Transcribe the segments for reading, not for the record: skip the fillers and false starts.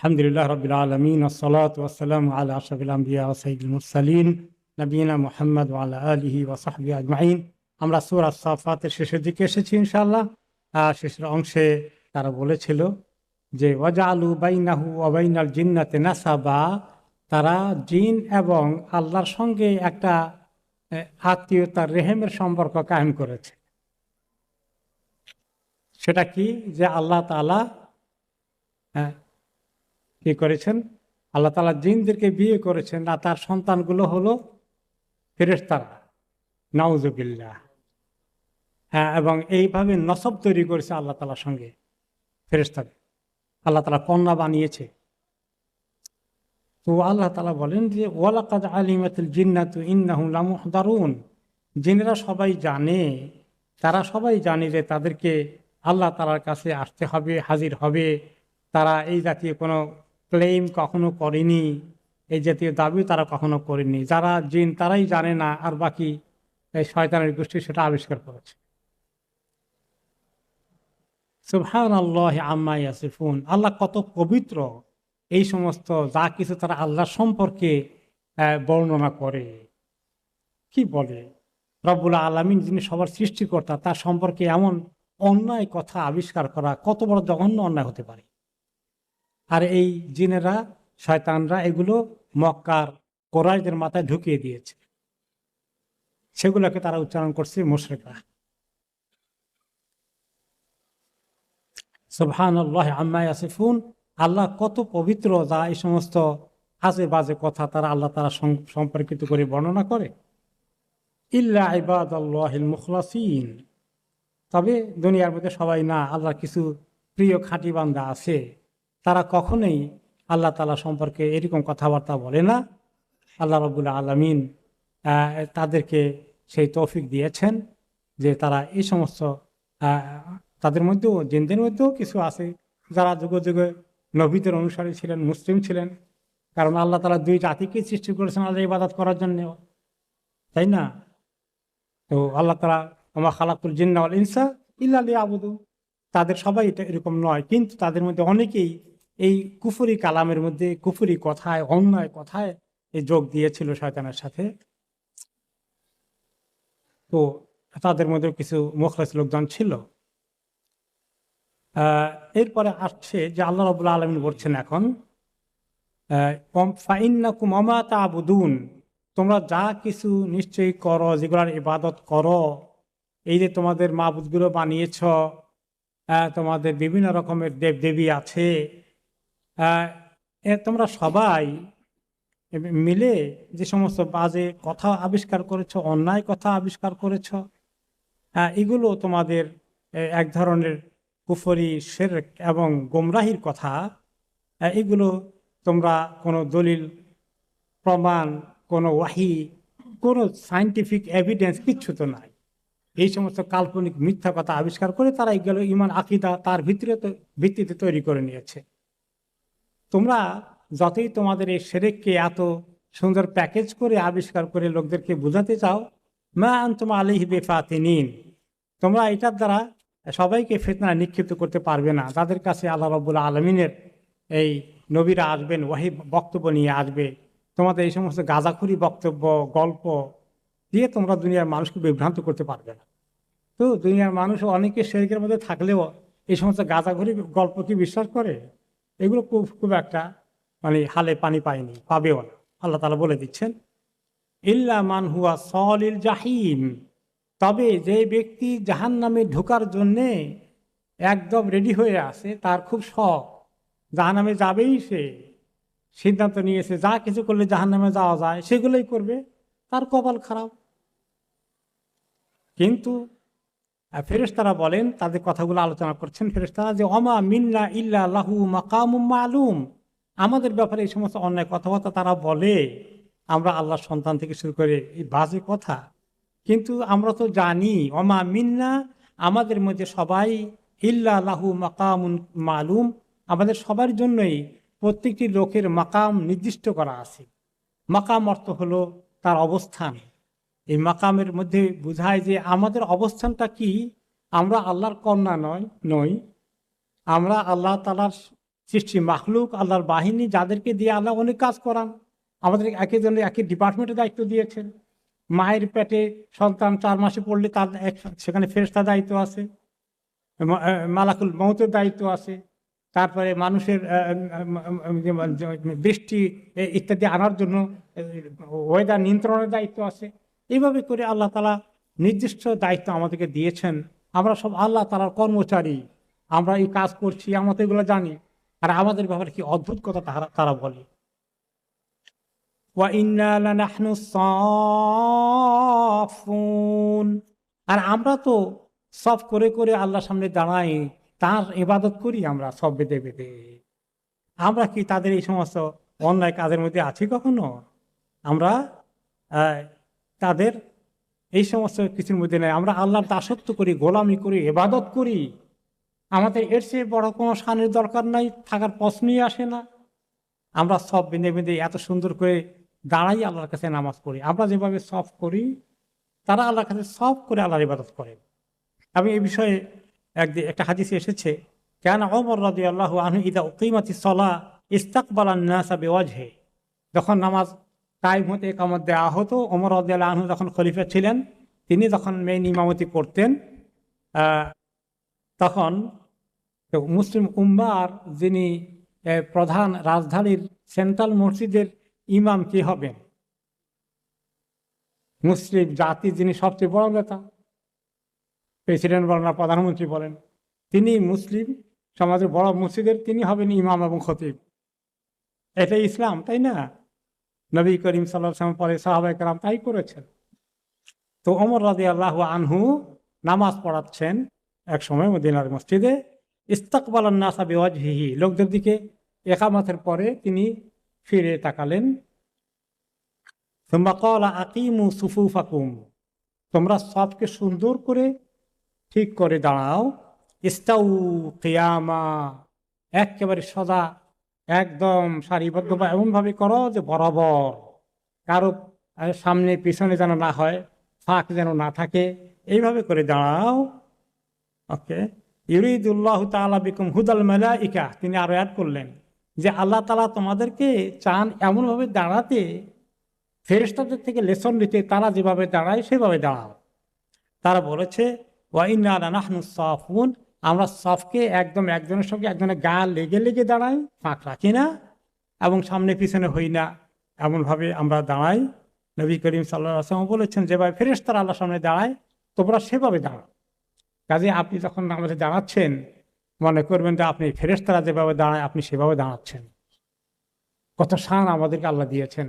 আলহামদুলিল্লাহ রাব্বিল আলামিন ওয়াসসালাতু ওয়াসসালামু আলা আশরাফিল আমবিয়া ওয়া সাইয়্যিদিল মুরসালিন নবিয়িনা মুহাম্মদ ওয়া আলা আলিহি ওয়া সাহবিহি আজমাইন। আমরা সূরা সাফাতের শেষের দিকে এসেছি ইনশাআল্লাহ। শেষের অংশে তারা বলেছিল যে ওয়াজআলু বাইনাহু ওয়া বাইনাল জিন্নাতি নাসাবা, তারা জিন এবং আল্লাহর সঙ্গে একটা আত্মীয়তার রেহেমের সম্পর্ক কায়েম করেছে। সেটা কি? যে আল্লাহ তাআলা কি করেছেন? আল্লাহ তাআলা জিনদেরকে বিয়ে করেছেন, আর তার সন্তানগুলো হলো ফেরেশতারা, নাউজুবিল্লাহ। এবং এইভাবে নসব তৈরি করেছে আল্লাহ তাআলার সঙ্গে ফেরেশতাদের। আল্লাহ তাআলা কন্যা বানিয়েছে। তো আল্লাহ তাআলা বলেন যে ওয়ালাকাদ আলিমাতুল জিন্নাতু ইন্নাহুম লামুহদারুন, জিনেরা সবাই জানে, তারা সবাই জানে যে তাদেরকে আল্লাহ তাআলার কাছে আসতে হবে, হাজির হবে। তারা এই জাতীয় কোনো ক্লেম কখনো করেনি, এই জাতীয় দাবি তারা কখনো করেনি। যারা জিন তারাই জানে না, আর বাকি এই শয়তানের গোষ্ঠী সেটা আবিষ্কার করেছে। সুবহানাল্লাহি আম্মা ইয়াসিফুন, আল্লাহ কত পবিত্র, এই সমস্ত যা কিছু তারা আল্লাহ সম্পর্কে বর্ণনা করে। কি বলে রব্বুল আলামিন, যিনি সবার সৃষ্টিকর্তা, তার সম্পর্কে এমন অন্যায় কথা আবিষ্কার করা কত বড় জঘন্য অন্যায় হতে পারে। আর এই জিনেরা, শয়তানরা এগুলো মক্কার কোরাইশদের মাথায় ঢুকিয়ে দিয়েছে, সেগুলোকে তারা উচ্চারণ করছে মুশরিকরা। সুবহানাল্লাহি আম্মা ইয়াসিফুন, আল্লাহ কত পবিত্র, যা এই সমস্ত আজে বাজে কথা তারা আল্লাহ তাআলা সম্পর্কিত করে বর্ণনা করে। ইল্লা ইবাদাল্লাহিল মুখলাসিন, তবে দুনিয়ার মধ্যে সবাই না, আল্লাহর কিছু প্রিয় খাঁটি বান্দা আছে, তারা কখনোই আল্লাহ তাআলা সম্পর্কে এরকম কথাবার্তা বলে না। আল্লাহ রাব্বুল আলামিন তাদেরকে সেই তৌফিক দিয়েছেন যে তারা এই সমস্ত, তাদের মধ্যেও, জিনদের মধ্যেও কিছু আছে যারা যুগে যুগে নবীদের অনুসারী ছিলেন, মুসলিম ছিলেন। কারণ আল্লাহ তাআলা দুই জাতিকে সৃষ্টি করেছেন আল্লাহর ইবাদত করার জন্য, তাই না? তো আল্লাহ তাআলা ওমা খালাকুল জিন্না ওয়াল ইনসা ইল্লা লিয়াবুদুন, তাদের সবাই এটা এরকম নয়, কিন্তু তাদের মধ্যে অনেকেই এই কুফরি কালামের মধ্যে, কুফরি কথায়, অন্যায় কথায় এই যোগ দিয়েছিল শয়তানের সাথে। তো তাদের মধ্যে কিছু মুখলিস লোকজন ছিল। এরপরে আসছে যে আল্লাহ রাব্বুল আলামিন বলছেন এখন ফাইন্নাকুম ওমা তা'বুদুন, তোমরা যা কিছু নিশ্চয়ই করো, যেগুলোর ইবাদত করো, এই যে তোমাদের মাবুদগুলো বানিয়েছ, তোমাদের বিভিন্ন রকমের দেবদেবী আছে, তোমরা সবাই মিলে যে সমস্ত বাজে কথা আবিষ্কার করেছ, অন্যায় কথা আবিষ্কার করেছ, এগুলো তোমাদের এক ধরনের কুফরি, শিরক এবং গোমরাহির কথা। এগুলো তোমরা কোনো দলিল, প্রমাণ, কোনো ওয়াহি, কোনো সায়েন্টিফিক এভিডেন্স কিচ্ছু তো নাই, এই সমস্ত কাল্পনিক মিথ্যা কথা আবিষ্কার করে তারা এগুলো ইমান আকীদা তার ভিত্তিতে তৈরি করে নিয়েছে। তোমরা যতই তোমাদের এই শিরককে এত সুন্দর প্যাকেজ করে আবিষ্কার করে লোকদেরকে বোঝাতে চাও, মা আনতুম আলাইহি বিফাতিনিন, তোমরা এটার দ্বারা সবাইকে ফিতনায় নিক্ষিপ্ত করতে পারবে না। তাদের কাছে আল্লাহ রাব্বুল আলামিনের এই নবীরা আসবেন, ওয়াহী বক্তব্য নিয়ে আসবে, তোমাদের এই সমস্ত গাঁজাখুরি বক্তব্য, গল্প দিয়ে তোমরা দুনিয়ার মানুষকে বিভ্রান্ত করতে পারবে না। তো দুনিয়ার মানুষ অনেকে শিরকের মধ্যে থাকলেও এই সমস্ত গাঁজাখুরি গল্প কি বিশ্বাস করে? এগুলো খুব একটা হালে পানি পায়নি, পাবেও না। আল্লাহ তাআলা বলে দিচ্ছেন ইল্লা মান হুয়া সালিল জাহিম, তবে যে ব্যক্তি জাহান্নামে ঢোকার জন্যে একদম রেডি হয়ে আছে, তার খুব শখ, জাহান্নামে যাবেই, সে সিদ্ধান্ত নিয়েছে যা কিছু করলে জাহান্নামে যাওয়া যায় সেগুলোই করবে, তার কপাল খারাপ। কিন্তু ফেরেশতারা বলেন, তাদের কথাগুলো আলোচনা করছেন ফেরেশতারা, যে ওমা মিন্না ইল্লা লাহু মাকামুম মালুম, আমাদের ব্যাপারে এই সমস্ত অন্যায় কথাবার্তা তারা বলে, আমরা আল্লাহর সন্তান থেকে শুরু করে এই বাজে কথা, কিন্তু আমরা তো জানি ওমা মিন্না, আমাদের মধ্যে সবাই, ইল্লা লাহু মাকামুন মালুম, আমাদের সবার জন্যই প্রত্যেকটি লোকের মাকাম নির্দিষ্ট করা আছে। মাকাম অর্থ হলো তার অবস্থান। এই মাকামের মধ্যে বোঝায় যে আমাদের অবস্থানটা কি, আমরা আল্লাহর কন্যা নই, আমরা আল্লাহ তাআলার সৃষ্টি মাখলুক, আল্লাহর বাহিনী, যাদেরকে দিয়ে আল্লাহ অনেক কাজ করান। আমাদের একজনের একই ডিপার্টমেন্টের দায়িত্ব দিয়েছেন। মায়ের পেটে সন্তান 4 মাসে পড়লে তার সেখানে ফেরেশতার দায়িত্ব আছে, মালাকুল মউতের দায়িত্ব আছে। তারপরে মানুষের বৃষ্টি ইত্যাদি আনার জন্য ওয়েদার নিয়ন্ত্রণের দায়িত্ব আছে। এইভাবে করে আল্লাহ তাআলা নির্দিষ্ট দায়িত্ব আমাদেরকে দিয়েছেন। আমরা সব আল্লাহ তাআলার কর্মচারী, আমরা এই কাজ করছি, আমরা তো এগুলো জানি। আর আমাদের ব্যাপারে কি অদ্ভুত কথা তারা বলে, ওয়া ইন্না লানাহনু সাফুন, আর আমরা তো সব করে করে আল্লাহর সামনে দাঁড়াই, তার ইবাদত করি আমরা সব বেঁধে বেঁধে। আমরা কি তাদের এই সমস্ত অন্যায় কাজের মধ্যে আছি কখনো? আমরা তাদের এই সমস্ত কিছুর মধ্যে নেই। আমরা আল্লাহর দাসত্ব করি, গোলামি করি, ইবাদত করি। আমাদের এর চেয়ে বড় কোনো শানের দরকার নাই, থাকার প্রশ্নই আসে না। আমরা সব বেঁধে বেঁধে এত সুন্দর করে দাঁড়াই আল্লাহর কাছে নামাজ পড়ি। আমরা যেভাবে সব করি, তারা আল্লাহর কাছে সব করে আল্লাহর ইবাদত করে। আমি এই বিষয়ে একটা হাদিসে এসেছে, কেন ওমর রাদিয়াল্লাহু আনহু ইদা উকিমাতিস সালাহ ইস্তাকবালান নাসা বিওয়াজহি, যখন নামাজ টাইম হতে ইকামত দেওয়া হতো, ওমর রাদিয়াল্লাহু আনহু যখন খলিফা ছিলেন, তিনি যখন মেইন ইমামতি করতেন, তখন মুসলিম উম্মার যিনি প্রধান রাজধানীর সেন্ট্রাল মসজিদের ইমাম কি হবেন? মুসলিম জাতির যিনি সবচেয়ে বড় নেতা, প্রেসিডেন্ট বলেন আর প্রধানমন্ত্রী বলেন, তিনি মুসলিম সমাজের বড় মসজিদের তিনি হবেন ইমাম এবং খতিব। এটাই ইসলাম, তাই না? নবী করিম সাল্লাল্লাহু আলাইহি ওয়াসাল্লাম পরে সাহাবায়ে কেরাম তাই করেছেন। তো ওমর রাদিয়াল্লাহু আনহু নামাজ পড়াচ্ছেন এক সময় মদিনার মসজিদে, ইস্তাকবালান নাসা বিওয়াজহিহি, লোকদের দিকে ইকামতের পরে তিনি ফিরে তাকালেন। সুম্মা ক্বালা আকিমু সুফুফাকুম, তোমরা সবকে সুন্দর করে ঠিক করে দাঁড়াও। ইস্তাউ কিয়ামা, একেবারে সদা একদম সারিবদ্ধ বা এমনভাবে করো যে বরাবর, কারো সামনে পিছনে যেন না হয়, ফাঁক যেন না থাকে, এইভাবে করে দাঁড়াও। ওকে, ইউরিদুল্লাহু তাআলা বিকুম হুদাল মালাইকা, তিনি আরো অ্যাড করলেন যে আল্লাহ তাআলা তোমাদেরকে চান এমনভাবে দাঁড়াতে, ফেরেশতাদের থেকে লেসন নিতে, তারা যেভাবে দাঁড়ায় সেভাবে দাঁড়াও। তারা বলেছে ওয়া ইন্না লানাহনু সাফুন, আমরা সফকে একদম একজনের সঙ্গে একজনের গা লেগে লেগে দাঁড়াই, ফাঁক রাখি না এবং সামনে পিছনে হই না, এমনভাবে আমরা দাঁড়াই। নবী করিম সাল্লাল্লাহু আলাইহি ওয়াসাল্লাম বলেছেন যেভাবে ফেরেশতারা আল্লাহর সামনে দাঁড়ায় তোমরা সেভাবে দাঁড়াও। কাজে আপনি যখন আমাদের দাঁড়াচ্ছেন, মনে করবেন যে আপনি ফেরেশতারা যেভাবে দাঁড়ায় আপনি সেভাবে দাঁড়াচ্ছেন। কত শান আমাদেরকে আল্লাহ দিয়েছেন,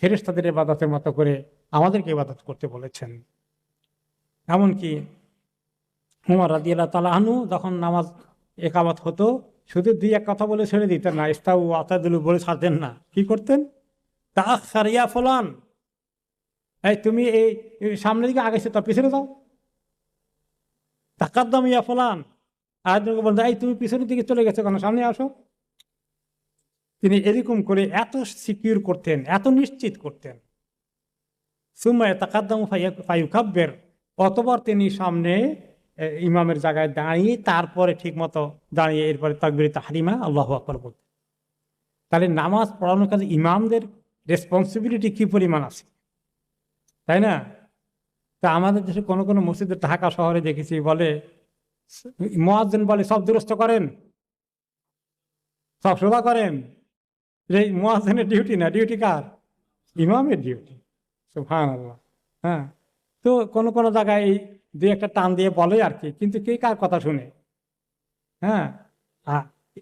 ফেরেশতাদের ইবাদতের মতো করে আমাদেরকে ইবাদত করতে বলেছেন। এমনকি উমর রাদিয়াল্লাহু তাআলা আনহু যখন নামাজ ইকামত হতো, শুধু দুই এক কথা বলে ছেড়ে দিতেন না, ইস্তাউ আতাদুলু বলে ছাড়তেন না। কি করতেন? তাআখার ইয়া ফুলান, এই তুমি এই সামনের দিকে আগাইছো, তো পিছনে যাও। তাকাদ্দাম ইয়া ফুলান, আরেকজনকে বলতেন এই তুমি পিছনের দিকে চলে গেছো কেন, সামনে আসো। তিনি এরকম করে এত সিকিউর করতেন, এত নিশ্চিত করতেন। সুম্মা তাকাদ্দামু ফায়ুকাব্বির, অতঃপর তিনি সামনে ইমামের জায়গায় দাঁড়িয়ে তারপরে ঠিক মতো দাঁড়িয়ে এরপরে তাকবীর তাহরিমা আল্লাহু আকবার বলতেন। তাহলে নামাজ পড়ানোর কাজে ইমামদের রেসপন্সিবিলিটি কি পরিমাণ আছে, তাই না? তা আমাদের দেশে কোনো কোনো মসজিদে, ঢাকা শহরে দেখেছি, বলে মুয়াজ্জিন বলে সব দুরস্ত করেন, সব সোজা করেন। এই মুয়াজ্জিনের ডিউটি না, ডিউটি কার? ইমামের ডিউটি। সুবহানাল্লাহ। হ্যাঁ, তো কোনো কোনো জায়গায় এই দুই একটা টান দিয়ে বলে আর কি, কিন্তু কে কার কথা শুনে? হ্যাঁ,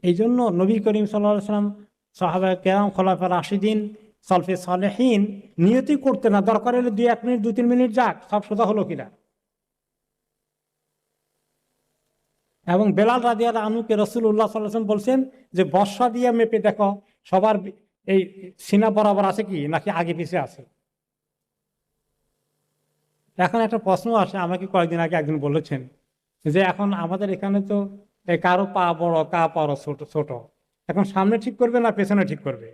এই জন্য নবী করিম সাল্লাল্লাহু আলাইহি ওয়াসাল্লাম, সাহাবায়ে কেরাম, খোলাফায়ে রাশিদিন, সালফে সালেহিন নিয়তি করতে না, দরকার হলে 2-1 মিনিট 2-3 মিনিট যাক, সব সোজা হলো কিনা। এবং বেলাল রাদিয়াল্লাহু আনহুকে রাসূলুল্লাহ সাল্লাল্লাহু আলাইহি ওয়াসাল্লাম বলছেন যে বর্ষা দিয়ে মেপে দেখো সবার এই সিনা বরাবর আছে কি নাকি আগে পিছে আছে। এখন একটা প্রশ্ন আসে, আমাকে কয়েকদিন আগে একজন বলেছেন যে এখন আমাদের এখানে তো কারো পা বড়, কা পা ছোট ছোট, এখন সামনে ঠিক করবে না পেছনে ঠিক করবে?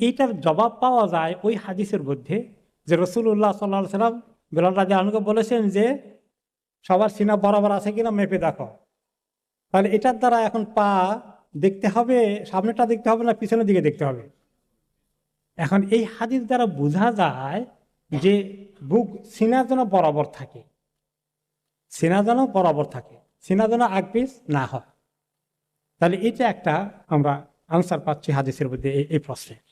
এইটার জবাব পাওয়া যায় ওই হাদিসের মধ্যে, যে রাসূলুল্লাহ সাল্লাল্লাহু আলাইহি ওয়াসাল্লাম বেলাল রাদিয়াল্লাহু আনহুকে বলেছেন যে সবার সিনা বরাবর আছে কিনা মেপে দেখো। তাহলে এটার দ্বারা এখন পা দেখতে হবে, সামনেটা দেখতে হবে না পিছনের দিকে দেখতে হবে? এখন এই হাদিস দ্বারা বোঝা যায় যে বুক সিনা যেন বরাবর থাকে, সিনা যেন বরাবর থাকে, সিনা যেন আগ পিছ না হয়। তাহলে এটা একটা আমরা আনসার পাচ্ছি হাদিসের মধ্যে এই প্রশ্নের,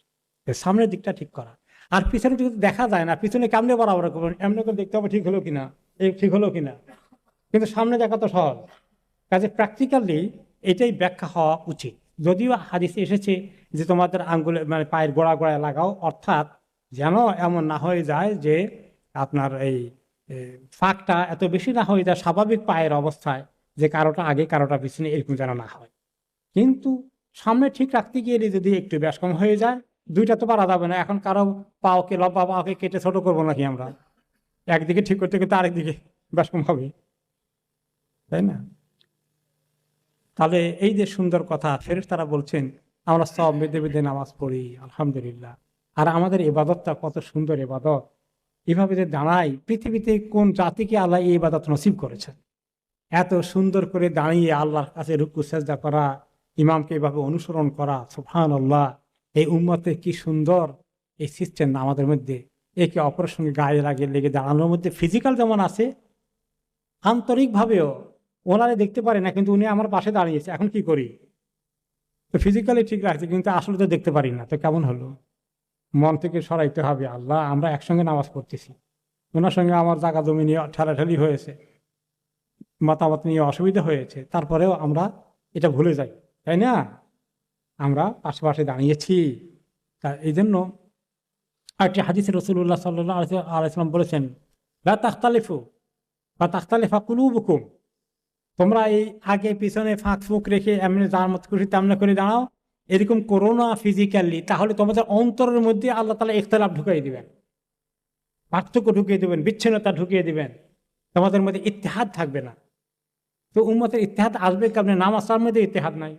সামনের দিকটা ঠিক করা। আর পিছনে যদি দেখা যায় না, পিছনে কেমনে বরাবর করবেন, এমনি করে দেখতে হবে ঠিক হলো কিনা, এই ঠিক হলো কিনা। কিন্তু সামনে দেখা তো সহজ, কাজে প্র্যাকটিক্যালি এটাই ব্যাখ্যা হওয়া উচিত। যদিও হাদিসে এসেছে যে তোমাদের আঙ্গুলে মানে পায়ের গোড়া গোড়ায় লাগাও, অর্থাৎ যেন এমন না হয়ে যায় যে আপনার এই ফাঁকটা এত বেশি না হয়ে যায় স্বাভাবিক পায়ের অবস্থায়, যে কারোটা আগে কারোটা পিছনে, এরকম যেন না হয়। কিন্তু সামনে ঠিক রাখতে গিয়ে যদি একটু ব্যাস কম হয়ে যায়, দুইটা তো পারা যাবে না। এখন কারো পাওকে লম্বা পাওকে কেটে ছোট করবো নাকি আমরা? একদিকে ঠিক করতে কিন্তু আরেকদিকে ব্যাস কম হবে, তাই না? তাহলে এই যে সুন্দর কথা, ফেরেশতারা বলছেন আমরা সব বেঁধে বেঁধে নামাজ পড়ি, আলহামদুলিল্লাহ। আর আমাদের ইবাদতটা কত সুন্দর ইবাদত, এভাবে যে দাঁড়াই, পৃথিবীতে কোন জাতিকে আল্লাহ এই ইবাদত নসিব করেছেন? এত সুন্দর করে দাঁড়িয়ে আল্লাহর কাছে রুকু সেজদা করা, ইমামকে এভাবে অনুসরণ করা, সুবহানাল্লাহ। এই উম্মতে কি সুন্দর এই সিস্টেম আমাদের মধ্যে, একে অপরের সঙ্গে গায়ে লাগে লেগে দাঁড়ানোর মধ্যে ফিজিক্যাল যেমন আছে, আন্তরিকভাবেও ওনারে দেখতে পারি না, কিন্তু উনি আমার পাশে দাঁড়িয়েছে, এখন কি করি? তো ফিজিক্যালি ঠিক রাখছে, কিন্তু আসলে তো দেখতে পারি না, তো কেমন হলো? মন থেকে সরাইতে হবে, আল্লাহ আমরা একসঙ্গে নামাজ পড়তেছি, ওনার সঙ্গে আমার জায়গা জমি নিয়ে ঠেলাঠেলি হয়েছে, মতামত নিয়ে অসুবিধা হয়েছে, তারপরেও আমরা এটা ভুলে যাই, তাই না? আমরা পাশে দাঁড়িয়েছি। তা এই জন্য আরেকটি হাদিসে রাসূলুল্লাহ সাল্লাল্লাহু আলাইহি ওয়াসাল্লাম বলেছেন, লা তাখতালিফু বা তাখতালিফা কুলুবুকুম, তোমরা এই আগে পিছনে ফাঁক ফুক রেখে এমনি যার মত খুশি তেমনি করে দাঁড়াও, এরকম করো না ফিজিক্যালি, তাহলে তোমাদের অন্তরের মধ্যে আল্লাহ তাআলা ইখতিলাফ ঢুকিয়ে দিবেন, পার্থক্য ঢুকিয়ে দিবেন, বিচ্ছিন্নতা ঢুকিয়ে দিবেন, তোমাদের মধ্যে ইত্তেহাদ থাকবে না। তো উম্মতের ইত্তেহাদ আসবে কেমনে? নামাজের মধ্যে ইত্তেহাদ নাই।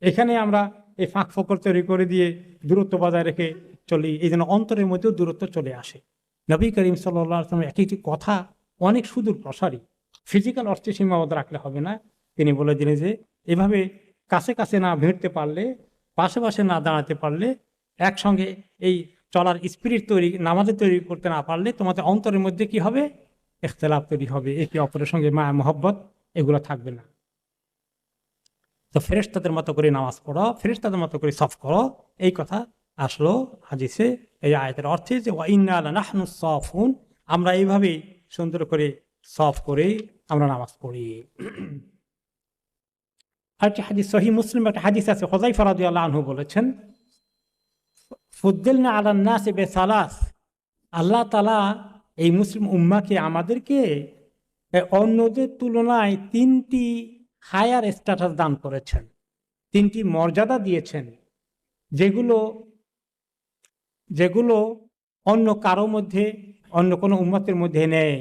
এখানে আমরা এই ফাঁক ফোকর তৈরি করে দিয়ে দূরত্ব বজায় রেখে চলি, এই জন্য অন্তরের মধ্যেও দূরত্ব চলে আসে। নবী করিম সাল্লাল্লাহু আলাইহি ওয়াসাল্লামের একটি কথা অনেক সুদূর প্রসারী, ফিজিক্যাল অর্থে সীমাবদ্ধ রাখলে হবে না। তিনি বলে দিলেন যে এভাবে কাছে কাছে না ভিড়তে পারলে, পাশে পাশে না দাঁড়াতে পারলে, একসঙ্গে এই চলার স্পিরিট তৈরি নামাজে তৈরি করতে না পারলে তোমাদের অন্তরের মধ্যে কি হবে? ইখতিলাফ তৈরি হবে, একে অপরের সঙ্গে মায়া মহব্বত এগুলো থাকবে না। তো ফেরেশতাদের মতো করে নামাজ পড়ো, ফেরেশতাদের মতো করে সফ করো, এই কথা আসলো হাদিসে এই আয়াতের অর্থে যে ওয়া ইন্না লানাহনু সাফুন, আমরা এইভাবেই সুন্দর করে সফ করে আমরা নামাজ পড়ি। আরেকটি হাদিস সহিহ মুসলিম একটা হাদিস আছে, হুযায়ফা রাদিয়াল্লাহু আনহু বলেছেন, ফুদ্দিলনা আলান নাসি বিসালাস, আল্লাহ তাআলা এই মুসলিম উম্মাহকে আমাদেরকে অন্যদের তুলনায় তিনটি হায়ার স্ট্যাটাস দান করেছেন, তিনটি মর্যাদা দিয়েছেন, যেগুলো যেগুলো অন্য কারো মধ্যে, অন্য কোনো উম্মতের মধ্যে নেই।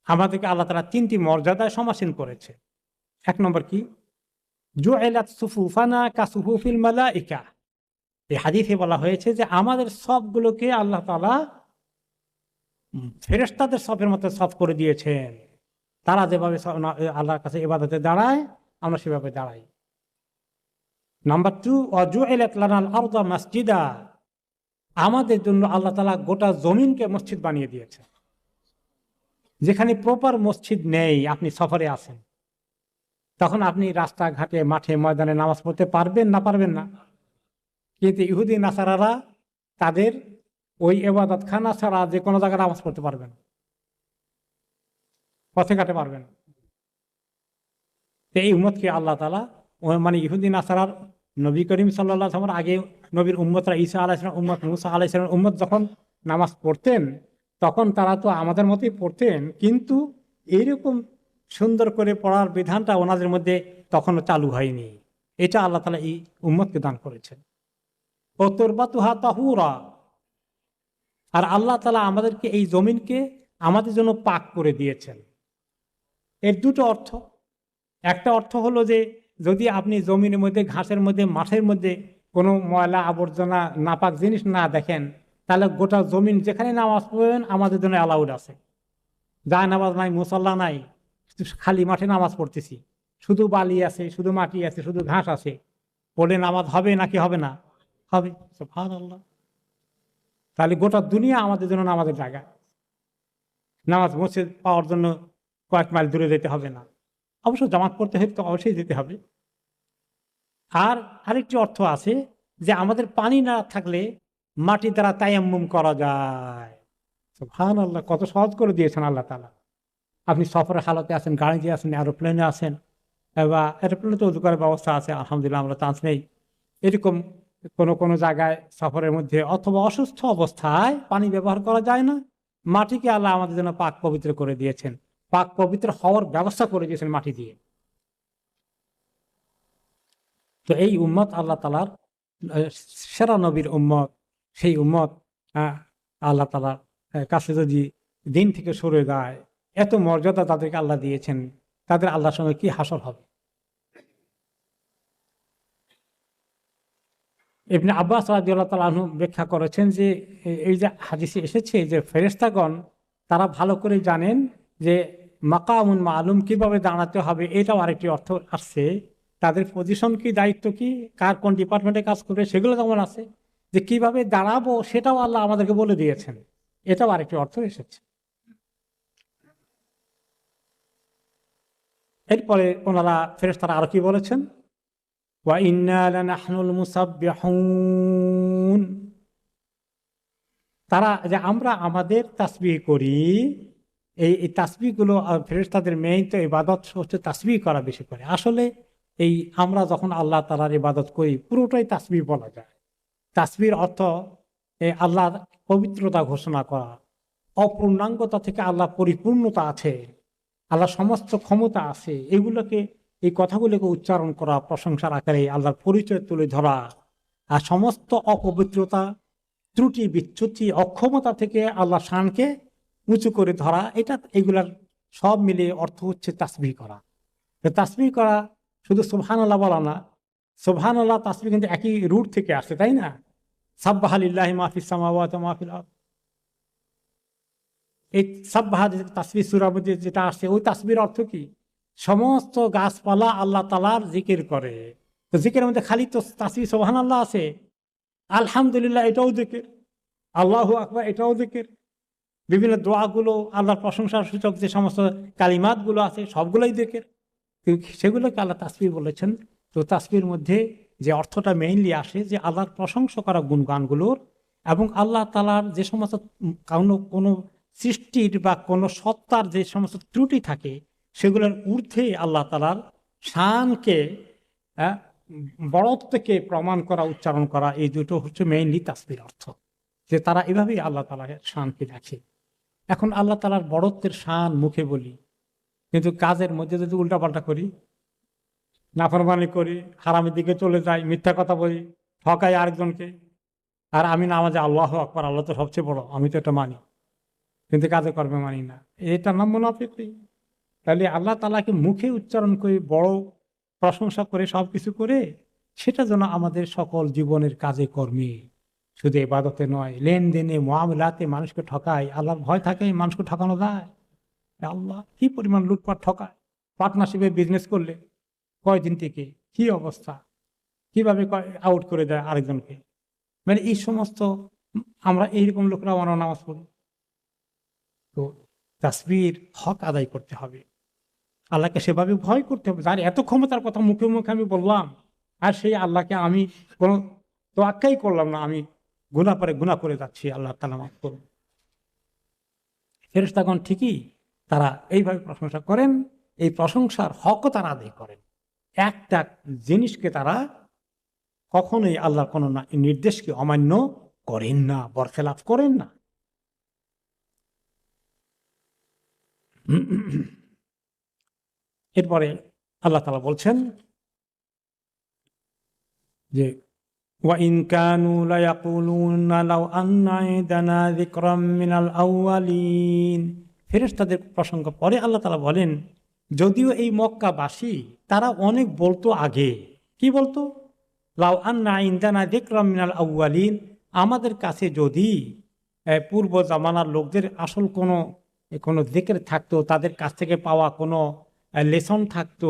আমাদেরকে আল্লাহ তাআলা তিনটি মর্যাদায় সমাসীন করেছে। এক নম্বর কি? জুইলাত সুফুফানা কাসুফুফিল মালাইকা, এই হাদিসে বলা হয়েছে যে আমাদের সবগুলোকে আল্লাহ তাআলা ফেরেশতাদের সফের মতো সফ করে দিয়েছেন। তারা যেভাবে আল্লাহর কাছে ইবাদতে দাঁড়ায়, আমরা সেভাবে দাঁড়াই। নাম্বার 2, ওয়াজুইলাত লানাল আরদা মাসজিদা, আমাদের জন্য আল্লাহ তাআলা গোটা জমিনকে মসজিদ বানিয়ে দিয়েছে। যেখানে প্রপার মসজিদ নেই, আপনি সফরে আছেন, তখন আপনি রাস্তাঘাটে মাঠে ময়দানে নামাজ পড়তে পারবেন না? পারবেন না। কিন্তু ইহুদি নাসারারা তাদের ওই ইবাদতখানা ছাড়া যে কোনো জায়গায় নামাজ পড়তে পারবেন, পথে ঘাটে পারবেন। এই উম্মতকে আল্লাহ তাআলা মানে ইহুদি নাসারার নবী করিম সাল্লাল্লাহু আলাইহি ওয়াসাল্লামের আগে নবীর উম্মতরা ঈসা আলাইহিস সালাম উম্মত, মুসা আলাইহিস সালামের উম্মত যখন নামাজ পড়তেন, তখন তারা তো আমাদের মতোই পড়তেন, কিন্তু এইরকম সুন্দর করে পড়ার বিধানটা ওনাদের মধ্যে তখনও চালু হয়নি। এটা আল্লাহ তাআলা এই উম্মতকে দান করেছেন। ও তুরবাতুহা তাহুরা, আর আল্লাহ তাআলা আমাদেরকে এই জমিনকে আমাদের জন্য পাক করে দিয়েছেন। এর দুটো অর্থ। একটা অর্থ হলো যে যদি আপনি জমিনের মধ্যে, ঘাসের মধ্যে, মাঠের মধ্যে কোনো ময়লা আবর্জনা নাপাক জিনিস না দেখেন, তাহলে গোটা জমিন যেখানে নামাজ পড়বেন আমাদের জন্য অ্যালাউড আছে। যায় নামাজ নাই, মুসল্লা নাই, খালি মাঠে নামাজ পড়তেছি, শুধু বালি আছে, শুধু মাটি আছে, শুধু ঘাস আছে, পড়লে নামাজ হবে নাকি হবে না? হবে। সুবহানাল্লাহ। তাহলে গোটা দুনিয়া আমাদের জন্য নামাজের জায়গা। নামাজ মসজিদ পাওয়ার জন্য কয়েক মাইল দূরে যেতে হবে না। অবশ্য জামাত পড়তে হলে তো অবশ্যই যেতে হবে। আর আরেকটি অর্থ আছে যে আমাদের পানি না থাকলে মাটি দ্বারা তায়াম্মুম করা যায়। সুবহানাল্লাহ, কত সহজ করে দিয়েছেন আল্লাহ তাআলা। আপনি সফরের হালতে আছেন, গাড়িতে আছেন, এরোপ্লেনে আছেন, বা এরোপ্লেনে তো উজু করার ব্যবস্থা আছে, আলহামদুলিল্লাহ আমরা চান্স নেই। এরকম কোনো জায়গায় সফরের মধ্যে অথবা অসুস্থ অবস্থায় পানি ব্যবহার করা যায় না, মাটিকে আল্লাহ আমাদের জন্য পাক পবিত্র করে দিয়েছেন, পাক পবিত্র হওয়ার ব্যবস্থা করে দিয়েছেন মাটি দিয়ে। তো এই উম্মত আল্লাহ তাআলার সেরা নবীর উম্মত। সেই উম্মত আল্লাহ তাআলার কাছে যদি দিন থেকে সরে যায়, এত মর্যাদা তাদেরকে আল্লাহ দিয়েছেন, তাদের আল্লাহর সঙ্গে কি হাসর হবে। ইবনে আব্বাস রাদিয়াল্লাহু তাআলা আনহু ব্যাখ্যা করেছেন যে এই যে হাদিসে এসেছে যে ফেরেশতাগণ তারা ভালো করে জানেন যে মাকামুন মালুম কিভাবে দাঁড়াতে হবে, এটাও আরেকটি অর্থ আসছে। তাদের পজিশন কি, দায়িত্ব কি, কার কোন ডিপার্টমেন্টে কাজ করবে সেগুলো যেমন আছে, যে কিভাবে দাঁড়াবো সেটাও আল্লাহ আমাদেরকে বলে দিয়েছেন, এটাও আরেকটি অর্থ এসেছে। এরপরে ওনারা ফেরেশতারা আরো কি বলেছেন, ওয়া ইন্না লানাহনুল মুসাব্বিহুন, তারা যে আমরা আমাদের তাসবিহ করি, এই তাসবিহ গুলো ফেরেশতাদের মেইন তো ইবাদত হচ্ছে তাসবিহ করা বেশি করে। আসলে এই আমরা যখন আল্লাহ তাআলার ইবাদত করি পুরোটাই তাসবিহ বলা যায়। তাসবিহর অর্থ আল্লাহর পবিত্রতা ঘোষণা করা, অপূর্ণাঙ্গতা থেকে আল্লাহ পরিপূর্ণতা আছে, আল্লাহ সমস্ত ক্ষমতা আছে, এগুলোকে এই কথাগুলোকে উচ্চারণ করা, প্রশংসার আকারে আল্লাহর পরিচয় তুলে ধরা, আর সমস্ত অপবিত্রতা, ত্রুটি বিচ্যুতি, অক্ষমতা থেকে আল্লাহ শানকে উঁচু করে ধরা, এগুলার সব মিলিয়ে অর্থ হচ্ছে তাসবিহ করা। তাসবিহ করা শুধু সুবহানাল্লাহ বলা না, সুবহানাল্লাহ তাসবিহ কিন্তু একই রুট থেকে আসে, তাই না? সাব্বাহা লিল্লাহি মা ফিস সামাওয়াতি ওয়া মা ফিল আরদ, এই সাব্বাহা তাসবিহ সূরার মধ্যে যেটা আসে, ওই তাসবিহর অর্থ কি? সমস্ত গাছপালা আল্লাহ তাআলার জিকির করে। তো জিকিরের মধ্যে খালি তো তাসবিহ সুবহানাল্লাহ আছে, আলহামদুলিল্লাহ এটাও জিকির, আল্লাহু আকবার এটাও জিকির, বিভিন্ন দোয়াগুলো, আল্লাহর প্রশংসার সূচক যে সমস্ত কালিমাত গুলো আছে সবগুলোই জিকির, সেগুলোকে আল্লাহ তাসবিহ বলেছেন। তো তাসবিহর মধ্যে যে অর্থটা মেইনলি আসে যে আল্লাহর প্রশংসা করা গুণগানগুলোর, এবং আল্লাহ তাআলার যে সমস্ত কোনো সৃষ্টির বা কোনো সত্তার যে সমস্ত ত্রুটি থাকে সেগুলোর ঊর্ধ্বে আল্লাহ তাআলার শানকে, বড়ত্বকে প্রমাণ করা, উচ্চারণ করা, এই দুটো হচ্ছে মেইনলি তাসবিহর অর্থ। যে তারা এভাবেই আল্লাহ তাআলার শানকে দেখে। এখন আল্লাহ তাআলার বড়ত্বের শান মুখে বলি, কিন্তু কাজের মধ্যে যদি উল্টাপাল্টা করি, নাফরমানি করি, হারামের দিকে চলে যাই, মিথ্যা কথা বলি, ঠকাই আরেকজনকে, আর আমি নামাজে আল্লাহু আকবার, আল্লাহ তো সবচেয়ে বড়, আমি তো এটা মানি, কিন্তু কাজে কর্মে মানি না, এটার নাম মুনাফিকি। তাহলে আল্লাহ তাআলাকে মুখে উচ্চারণ করে, বড় প্রশংসা করে, সবকিছু করে, সেটা যেন আমাদের সকল জীবনের কাজে কর্মে, শুধু ইবাদতে নয়, লেনদেনে, মুআমালাতে মানুষকে ঠকায়, আল্লাহর ভয় থাকে মানুষকে ঠকানো যায়। আল্লাহ কি পরিমাণ লুটপাট ঠকায়, পার্টনারশিপে বিজনেস করলে কয়দিন থেকে কি অবস্থা, কিভাবে আউট করে দেয় আরেকজনকে। মানে এই সমস্ত আমরা এইরকম লোকরা আমরা নামাজ পড়ি। তো তাসবিহর হক আদায় করতে হবে, আল্লাহকে সেভাবে ভয় করতে হবে, যার এত ক্ষমতার কথা মুখে মুখে আমি বললাম, আর সেই আল্লাহকে আমি কোনো তোয়াক্কাই করলাম না, আমি গুনাহ করে যাচ্ছি, আল্লাহ তাআলা মাফ করুন। ফেরেশতাগণ ঠিকই তারা এইভাবে প্রশংসা করেন, এই প্রশংসার হকও তারা আদায় করেন। একটা জিনিসকে তারা কখনোই আল্লাহর কোনো নির্দেশকে অমান্য করেন না, বরখেলাফ করেন না। এরপরে আল্লাহ তাআলা বলছেন যে ওয়াইন কানু লায়াকুলুনা লাউ আন্না ইদানা যিকরাম মিনাল আউয়ালিন, ফেরেশতাদের প্রসঙ্গ পরে আল্লাহ তাআলা বলেন, যদিও এই মক্কাবাসী তারা অনেক বলতো আগে, কি বলতো? লাউ আন্না ইনদানা যিকরাম মিনাল আউয়ালিন, আমাদের কাছে যদি পূর্ব জামানার লোকদের আসল কোনো জিকির থাকতো, তাদের কাছ থেকে পাওয়া কোনো লেসন থাকতো,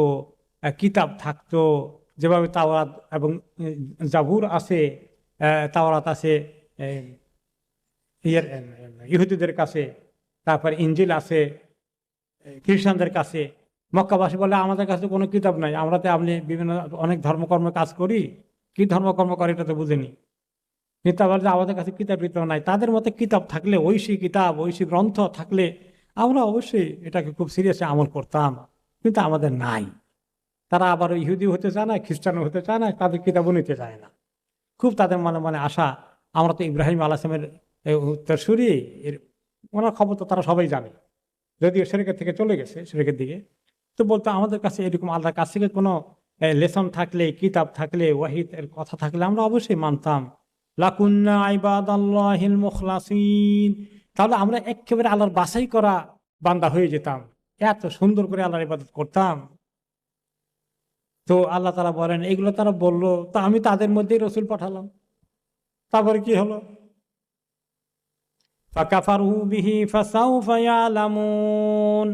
কিতাব থাকতো, যেভাবে তাওরাত এবং জাবুর আছে, তাওরাত আছে ইহুদিদের কাছে, তারপর ইঞ্জিল আছে খ্রিস্টানদের কাছে। মক্কাবাসী বলে আমাদের কাছে কোনো কিতাব নাই, আমরা তো আপনি বিভিন্ন অনেক ধর্মকর্ম কাজ করি, কি ধর্মকর্ম করে এটা তো বুঝিনি। কিন্তু আবার যে আমাদের কাছে কিতাব টিতাব নাই, তাদের মতে কিতাব থাকলে, ঐশী কিতাব ঐশী গ্রন্থ থাকলে আমরা অবশ্যই এটাকে খুব সিরিয়াসলি আমল করতাম, কিন্তু আমাদের নাই। তারা আবার ইহুদি হতে চায় না, খ্রিস্টানও হতে চায় না, তাদের কিতাবও নিতে চায় না। খুব তাদের মনে মনে আশা, আমরা তো ইব্রাহিম আলাইহিসসালামের উত্তরসূরি, এর ওনার খবর তো তারা সবাই জানে, যদিও শিরকের থেকে চলে গেছে শিরকের দিকে। তো বলতো আমাদের কাছে এরকম আল্লাহর কাছ থেকে কোনো লেসন থাকলে, কিতাব থাকলে, ওয়াহিদ এর কথা থাকলে আমরা অবশ্যই মানতাম। লাকুন্না ইবাদাল্লাহিল মুখলাসিন, তাহলে আমরা একেবারে আল্লাহর বাছাই করা বান্দা হয়ে যেতাম, এত সুন্দর করে আল্লাহর ইবাদত করতাম। তো আল্লাহ তাআলা বলেন এগুলো তারা বললো, তো আমি তাদের মধ্যেই রসুল পাঠালাম। তারপরে কি হলো? ফাকাফারু বিহি ফাসাউফা ইয়ালামুন,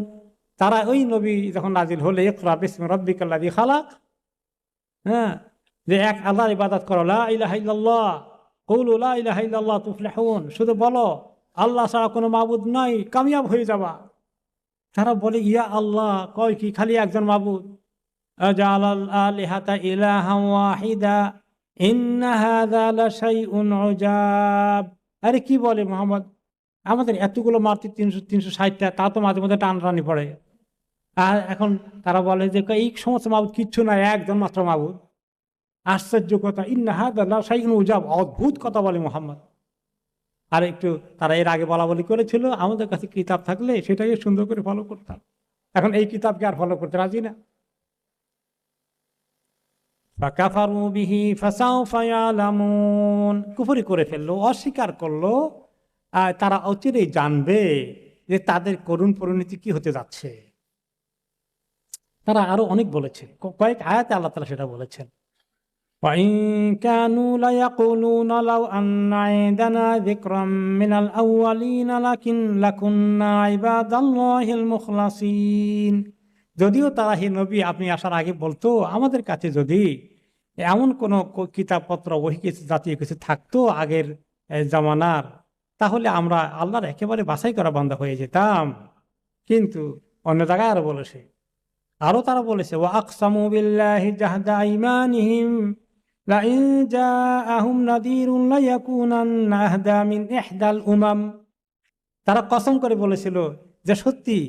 তারা ওই নবী যখন নাজিল হলে ইকরা বিসমি রাব্বিকাল্লাযী খালাক, হ্যাঁ, যে এক আল্লাহর ইবাদত করো, লা ইলাহা ইল্লাল্লাহ, কুলু লা ইলাহা ইল্লাল্লাহ তুফলিহুন, শুধু বলো আল্লাহ ছাড়া কোনো মাবুদ নাই, কামিয়াব হয়ে যাবা। তারা বলে ইয়া আল্লাহ, কয় কি খালি একজন মাবুদ? আজালাল আলিহাতা ইলাহান ওয়াহিদা ইন্না হাযা লাশাইউন উজাব। আরে কি বলে মুহাম্মদ, আমাদের এতগুলো মারতে 360টা, তা তো মাঝে মধ্যে টানটানি পড়ে। আর এখন তারা বলে যে এই সমস্ত মাবুদ কিচ্ছু নাই, একজন মাত্র মাবুদ। আশ্চর্য কথা, ইন্না হাযা লাশাইউন উজাব, অদ্ভুত কথা বলে মুহাম্মদ। আর একটু তারা এর আগে বলা বলি করেছিল আমাদের কাছে কিতাব থাকলে সেটাকে সুন্দর করে ফলো করতাম, এখন এই কিতাবকে আর ফলো করতে রাজি না। ফাকাফারু বিহি ফাসাউফা ইয়ালামুন, কুফরি করে ফেললো, অস্বীকার করলো, আর তারা অচিরেই জানবে যে তাদের করুণ পরিণতি কি হতে যাচ্ছে। তারা আরো অনেক বলেছে, কয়েক আয়াতে আল্লাহ তাআলা সেটা বলেছেন। وَإِن كَانُوا لَيَقُولُونَ لَوْ أَنَّ عِندَنَا ذِكْرًا مِّنَ الْأَوَّلِينَ لَكُنَّا عِبَادَ اللَّهِ الْمُخْلَصِينَ, যদিও তারা হে নবী আপনি আসার আগে বলতো আমাদের কাছে যদি এমন কোন কিতাবপত্র ওহী কিছু জাতীয় কিছু থাকতো আগের জামানার, তাহলে আমরা আল্লাহর একেবারে বাছাই করা বান্দা হয়ে যেতাম। কিন্তু অন্য জায়গায় আরো বলেছে, আরো তারা বলেছে ওয়া আকসামু বিল্লাহি জাহদা আইমানিহিম লাইন জাআহুম নাযীরুন লায়াকুনান্না আহদা মিন ইহদাল উমাম। তারা কসম করে বলেছিল যে সত্যি,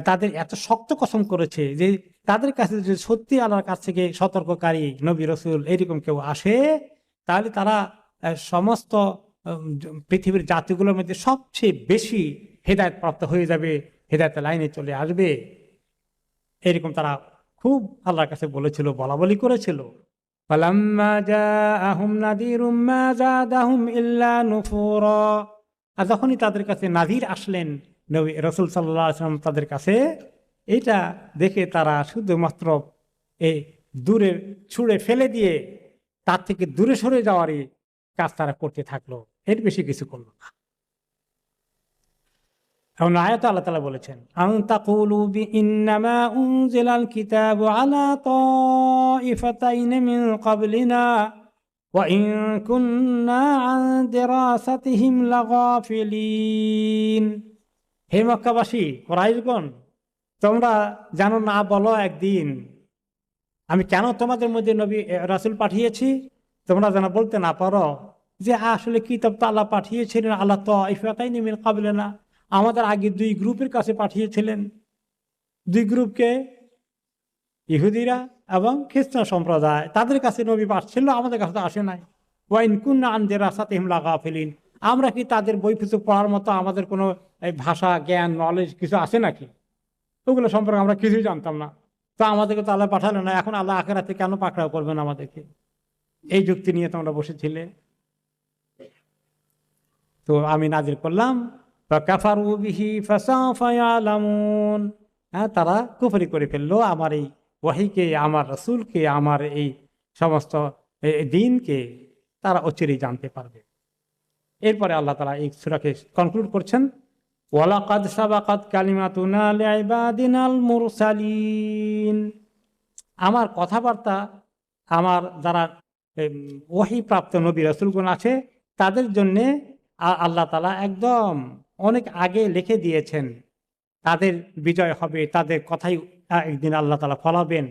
তাদের এত শক্ত কসম করেছে যে তাদের কাছে যদি সত্যি আল্লাহর কাছ থেকে সতর্ককারী নবী রসুল এরকম কেউ আসে, তাহলে তারা সমস্ত পৃথিবীর জাতিগুলোর মধ্যে সবচেয়ে বেশি হেদায়েত প্রাপ্ত হয়ে যাবে, হেদায়েতের লাইনে চলে আসবে। এরকম তারা খুব আল্লাহর কাছে বলেছিল, বলা বলি করেছিল। ফালাম্মা জাআহুম নাযীরুম মা যাদাহুম ইল্লা নুফুরা, আর যখনই তাদের কাছে নাযীর আসলেন নবী রাসূল সাল্লাল্লাহু আলাইহি ওয়াসাল্লাম তাদের কাছে, এটা দেখে তারা শুধুমাত্র এই দূরে ছুঁড়ে ফেলে দিয়ে তার থেকে দূরে সরে যাওয়ারই কাজ তারা করতে থাকলো, এর বেশি কিছু করলো না। এখন আয়াতে আল্লাহ তাআলা বলেছেন আন তাকুলু বিইন্নামা উনজিলাল কিতাবু আলা তাইফাতাইন মিন ক্বাবলিনা ওয়া ইন কুননা আন দিরাসাতিহিম লাগাফিলিন। হে মক্কাবাসী, কুরাইশগণ, তোমরা জানো না বলো একদিন আমি কেন তোমাদের মধ্যে নবী রাসূল পাঠিয়েছি, তোমরা যেন বলতে না পারো যে আসলে কিতাব তো আল্লাহ পাঠিয়েছিলেন আলা তাইফাতাইন মিন ক্বাবলিনা, আমাদের আগে দুই গ্রুপের কাছে পাঠিয়েছিলেন। দুই গ্রুপকে, ইহুদিরা এবং খ্রিস্টান সম্প্রদায়, তাদের কাছে নবী আসছিল, আমাদের কাছে তো আসে নাই। ওয়াইন কুন্না আন দিরাসাতিহিম লাগাফিলিন, আমরা কি তাদের বই পুস্তক পড়ার মতো আমাদের কোনো ভাষা জ্ঞান নলেজ কিছু আছে নাকি? ওগুলো সম্পর্কে আমরা কিছুই জানতাম না। তো আমাদেরকে তো আল্লাহ পাঠালো না, এখন আল্লাহ আখিরাতে কেন পাকড়াও করবেন আমাদেরকে? এই যুক্তি নিয়ে তোমরা বসেছিলে। তো আমি নাজিল করলাম ফাকাফারু বিহি ফাসাউফা ইয়ালামুন, তারা কুফরি করে ফেললো আমার এই ওয়াহিকে, আমার রাসূলকে, আমার এই সমস্ত দ্বীনকে তারা অচিরেই জানতে পারবে। এরপরে আল্লাহ তাআলা এই সূরাকে কনক্লুড করছেন ওয়ালাকাদ সাবাকাত কালিমাতুনা লিইবাদিনাল মুরসালিন। আমার কথাবার্তা আমার যারা ওহী প্রাপ্ত নবী রাসূলগণ আছে তাদের জন্যে আল্লাহ তাআলা একদম অনেক আগে লিখে দিয়েছেন। তাদের বিজয় হবে, তাদের কথাই একদিন আল্লাহ তাআলা ফলাবেন,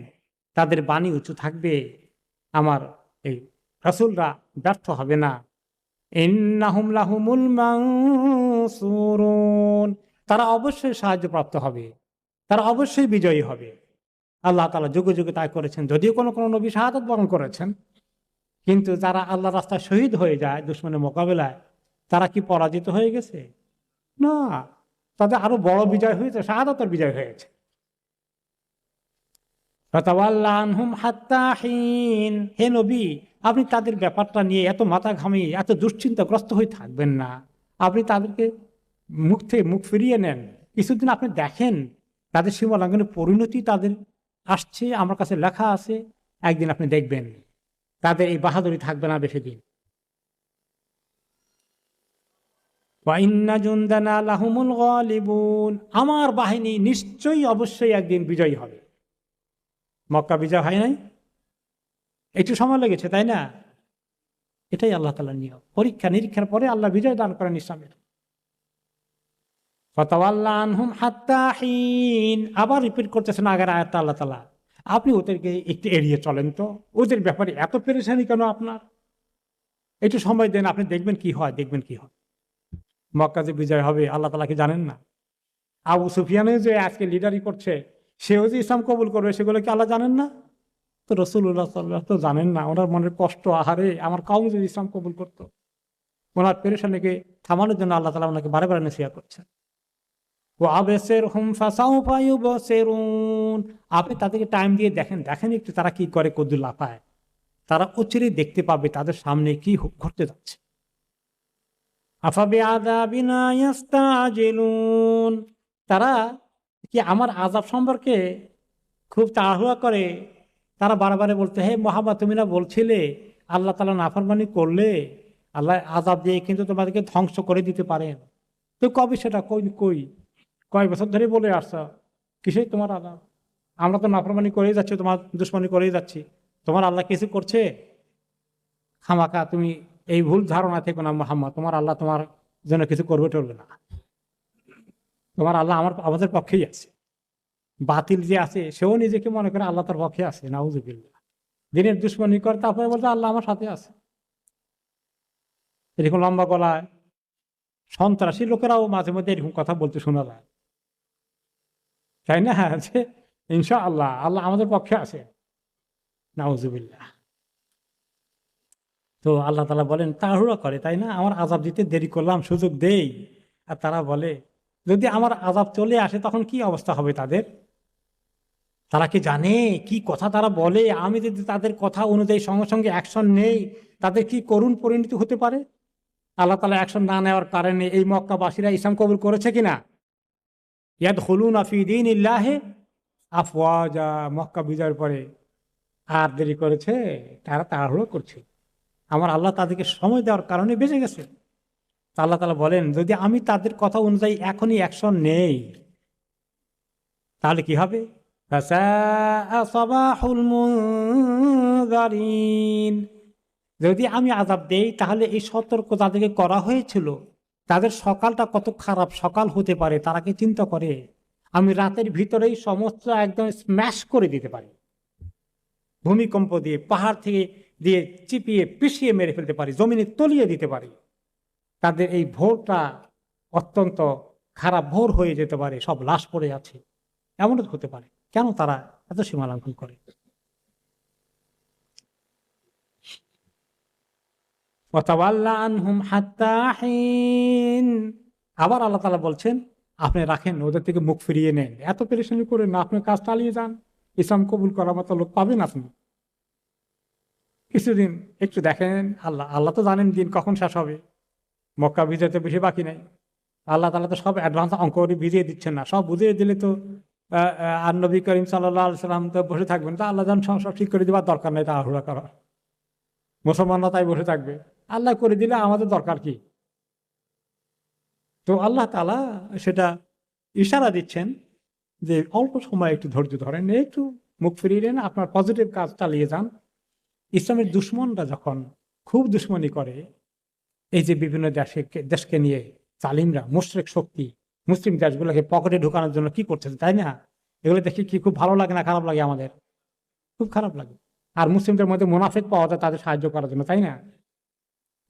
তাদের বাণী উঁচু থাকবে, আমার এই রাসূলরা ব্যর্থ হবে না। ইন্নাহুম লাহুমুল মানসুরুন, তারা অবশ্যই সাহায্যপ্রাপ্ত হবে, তারা অবশ্যই বিজয়ী হবে। আল্লাহ তাআলা যুগে যুগে তাই করেছেন। যদিও কোনো কোনো নবী শাহাদাত বরণ করেছেন, কিন্তু যারা আল্লাহর রাস্তায় শহীদ হয়ে যায় দুশমনের মোকাবেলায়, তারা কি পরাজিত হয়ে গেছে? না, তাদের আরো বড় বিজয় হয়েছে, শাহাদাতের বিজয় হয়েছে। ফাতাওয়াল্লা আনহুম হাত্তা হিন, হে নবী, আপনি তাদের ব্যাপারটা নিয়ে এত মাথা ঘামিয়ে এত দুশ্চিন্তাগ্রস্ত হয়ে থাকবেন না। আপনি তাদেরকে মুখ থেকে মুখ ফিরিয়ে নেন, কিছুদিন আপনি দেখেন তাদের সীমা লঙ্ঘনের পরিণতি তাদের আসছে, আমার কাছে লেখা আছে। একদিন আপনি দেখবেন তাদের এই বাহাদুরি থাকবে না বেশি দিন। ওয়া ইন্না জুনদানা লাহুমুল গালিবুন, আমার বাহিনী নিশ্চয়ই অবশ্যই একদিন বিজয়ী হবে। মক্কা বিজয় হয় নাই, একটু সময় লেগেছে, তাই না? এটাই আল্লাহ তাআলার নিয়ম। পরীক্ষা নিরীক্ষার পরে আল্লাহ বিজয় দান করেন ইসলামের। ফাতাওয়াল্লা আনহুম হাত্তা হিন, আবার রিপিট করতেছেন আগের আয়াতটা আল্লাহ তাআলা। আপনি ওদেরকে একটু এড়িয়ে চলেন তো, ওদের ব্যাপারে এত পেরেশানি কেন আপনার? একটু সময় দেন, আপনি দেখবেন কি হয়, দেখবেন কি হয়। মক্কা যে বিজয় হবে আল্লাহ তাআলা কি জানেন না? আবু সুফিয়ানও যে আজকে লিডারি করছে, সেও যে ইসলাম কবুল করবে, সেগুলো কি আল্লাহ জানেন না? তো রাসূলুল্লাহ সাল্লাল্লাহু আলাইহি ওয়াসাল্লাম তো জানেন না? ওনার মনের কষ্ট, আহারে আমার কওম যদি ইসলাম কবুল করতো। ওনার পেরেশানিকে থামানোর জন্য আল্লাহ তাআলা ওনাকে বারে বারে নসিহত করছেন। ওয়াবসিরহুম ফাসাউফা ইউবসিরুন, আপনি তাদেরকে টাইম দিয়ে দেখেন, দেখেন একটু তারা কি করে, কদ্দুর লাফায়। তারা অচিরেই দেখতে পাবে তাদের সামনে কি ঘটতে যাচ্ছে। আফাবিআযাবিনা ইস্তাজিলুন, তারা কি আমার আযাব সম্পর্কে খুব তাড়াহুড়া করে? তারা বারবার বলতে, হে মুহাম্মদ, তুমি না বলছিলে আল্লাহ তাআলা নাফরমানি করলে আল্লাহ আযাব দিয়ে কিন্তু তোমাদেরকে ধ্বংস করে দিতে পারেন। তো কবে সেটা? কই কই কয় বছর ধরে বলে আসছ, কিসের তোমার আযাব? আমরা তো নাফরমানি করেই যাচ্ছি, তোমার দুশমনি করেই যাচ্ছি, তোমার আল্লাহ কিছু করছে? খামাখা তুমি এই ভুল ধারণা থেকো না মুহাম্মদ, তোমার আল্লাহ তোমার জন্য কিছু করবে টরবে না। তোমার আল্লাহ আমাদের পক্ষেই আছে। বাতিল যে আছে সেও নিজেকে মনে করে আল্লাহ তার পক্ষে আছে, নাউজুবিল্লাহ। দিনের দুশ্মনী করে তারপরে বলতে আল্লাহ আমার সাথে আছে। এরকম লম্বা গলায় সন্ত্রাসী লোকেরাও মাঝে মধ্যে এরকম কথা বলতে শোনা যায়, তাই না? যে ইনশাআল্লাহ আল্লাহ আমাদের পক্ষে আছে, নাউজুবিল্লাহ। তো আল্লাহ তাআলা বলেন তাড়াহুড়া করে, তাই না? আমার আযাব দিতে দেরি করলাম, সুযোগ দেই। আর তারা বলে যদি আমার আযাব চলে আসে তখন কি অবস্থা হবে তাদের? তারা কি জানে কি কথা তারা বলে? আমি যদি তাদের কথা অনুযায়ী সঙ্গে সঙ্গে অ্যাকশন নেই, তাদের কি করুণ পরিণতি হতে পারে? আল্লাহ তাআলা অ্যাকশন না নেওয়ার কারণে এই মক্কাবাসীরা ইসলাম কবুল করেছে কিনা? ইয়াদখুলুনা ফি দীনিল্লাহি আফওয়াজা, মক্কা বিজয়ের পরে আর দেরি করেছে, তারা তাড়াহুড়ো করছে। আমার আল্লাহ তাদেরকে সময় দেওয়ার কারণে বেঁচে গেছে। তা আল্লাহ তাআলা বলেন যদি আমি তাদের কথা অনুযায়ী এখনই অ্যাকশন নেই তাহলে কি হবে? ফাসাআ সাবাহুল মুনযারিন, যদি আমি আযাব দেই তাহলে এই সতর্ক যাদেরকে করা হয়েছিল তাদের সকালটা কত খারাপ সকাল হতে পারে তারা কি চিন্তা করে? আমি রাতের ভিতরেই সমস্ত একদম স্ম্যাশ করে দিতে পারি, ভূমিকম্প দিয়ে পাহাড় থেকে দিয়ে চিপিয়ে পিষিয়ে মেরে ফেলতে পারি, জমিনে তলিয়ে দিতে পারি। তাদের এই ভোরটা অত্যন্ত খারাপ ভোর হয়ে যেতে পারে, সব লাশ পড়ে আছে, এমনও হতে পারে। কেন তারা এত সীমা লঙ্ঘন করে? ওয়াতাওয়াল্লা আনহুম হাত্তা হিন, আবার আল্লাহ তাআলা বলছেন আপনি রাখেন, ওদের থেকে মুখ ফিরিয়ে নেন, এত পেরেশানি করে না, আপনি কাজ চালিয়ে যান, ইসলাম কবুল করার মতো লোক পাবেন আপনি। কিছুদিন একটু দেখেন, আল্লাহ আল্লাহ তো জানেন দিন কখন শেষ হবে। মক্কা বিজয়তে বেশি বাকি নাই। আল্লাহ তাআলা তো সব অ্যাডভান্স অঙ্ক করে ভিজিয়ে দিচ্ছেন না, সব বুঝিয়ে দিলে তো আর নবী করিম সাল্লাল্লাহু আলাইহি সাল্লাম তো বসে থাকবেন, তা আল্লাহ যেন সব ঠিক করে দেওয়ার দরকার নেই, তাড়াহুড়া করা। মুসলমানরা তাই বসে থাকবে, আল্লাহ করে দিলে আমাদের দরকার কি? তো আল্লাহ তাআলা সেটা ইশারা দিচ্ছেন যে অল্প সময় একটু ধৈর্য ধরেন, একটু মুখ ফিরিয়ে নেন, আপনার পজিটিভ কাজ চালিয়ে যান। ইসলামের দুশ্মনরা যখন খুব দুশ্মনী করে, এই যে বিভিন্ন দেশকে নিয়ে জালিমরা, মুশরিক শক্তি মুসলিম দেশগুলোকে পকেটে ঢোকানোর জন্য কি করতেছে, তাই না? এগুলো দেখে কি খুব ভালো লাগে না খারাপ লাগে? আমাদের খুব খারাপ লাগে। আর মুসলিমদের মধ্যে মুনাফিক পাওয়া যায় তাদের সাহায্য করার জন্য, তাই না?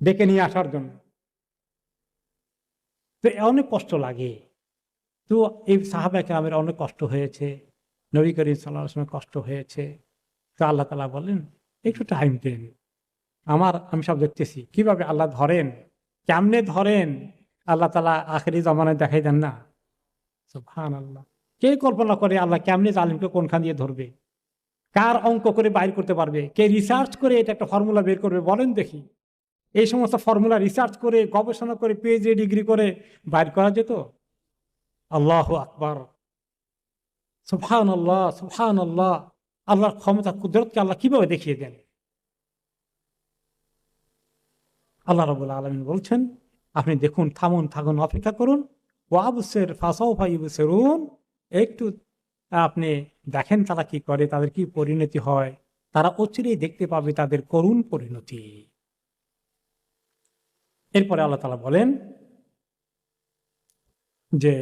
ডেকে নিয়ে আসার জন্য। তো অনেক কষ্ট লাগে। তো এই সাহাবায়ে কেরামের অনেক কষ্ট হয়েছে, নবী করিম সাল্লাল্লাহু আলাইহি ওয়াসাল্লামের কষ্ট হয়েছে। তো আল্লাহ তাআলা বলেন একটু টাইম দেন, আমি সব দেখতেছি। কিভাবে আল্লাহ ধরেন, কেমনে ধরেন, আল্লাহ তাআলা আখেরি জমানায় দেখাই দেন না। সুবহানাল্লাহ। কে কল্পনা করে আল্লাহ কেমনে জালিমকে কোনখান দিয়ে ধরবে? কার অঙ্ক করে বাইর করতে পারবে? কে রিসার্চ করে এটা একটা ফর্মুলা বের করবে বলেন দেখি? এই সমস্ত ফর্মুলা রিসার্চ করে, গবেষণা করে, পিএইচডি ডিগ্রি করে বাইর করা যেত? আল্লাহু আকবার, সুবহানাল্লাহ, সুবহানাল্লাহ। আল্লাহর ক্ষমতা, কুদরতকে আল্লাহ কিভাবে দেখিয়ে দেন। আল্লাহ রাব্বুল আলামিন বলছেন, আপনি দেখুন, থাকুন, অপেক্ষা করুন। ওয়াবসির ফাসাউফা ইবসিরুন, একটু আপনি দেখেন তারা কি করে, তাদের কি পরিণতি হয়। তারা অচিরেই দেখতে পাবে তাদের করুণ পরিণতি। এরপরে আল্লাহ তাআলা বলেন যে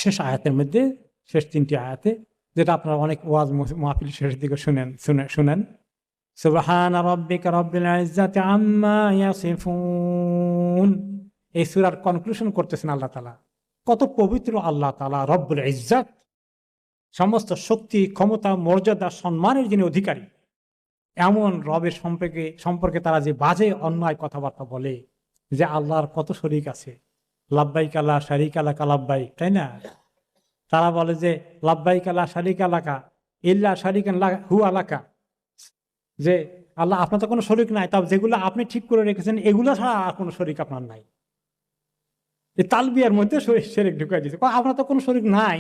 শেষ আয়াতের মধ্যে, শেষ 3টি আয়াতে, যেটা আপনারা অনেক ওয়াজ মাহফিল শেষের দিকে শুনেন, সুবহানা রাব্বিকা রাব্বিল ইজ্জাতি আম্মা ইয়াসিফুন। এই সূরার কনক্লুশন করতেছেন আল্লাহ তাআলা। কত পবিত্র আল্লাহ তাআলা, রব্বুল ইজ্জাত, সমস্ত শক্তি, ক্ষমতা, মর্যাদা, সম্মানের যিনি অধিকারী। এমন রবের সম্পর্কে তারা যে বাজে অন্যায় কথাবার্তা বলে, যে আল্লাহর কত শরীক আছে, লাব্বাইক লা শারীকা লাকা লাব্বাইক, তাই না? তারা বলে যে লাব্বাইক লা শারীকা লাকা ইল্লা শারীকান হুয়া লাকা, যে আল্লাহ আপনার তো কোনো শরীক নাই, তবে যেগুলো আপনি ঠিক করে রেখেছেন এগুলো ছাড়া আর কোনো শরীক আপনার নাই। এই তালবিয়ার মধ্যে শিরক ঢুকাই দিয়েছে। আপনার তো কোনো শরীক নাই,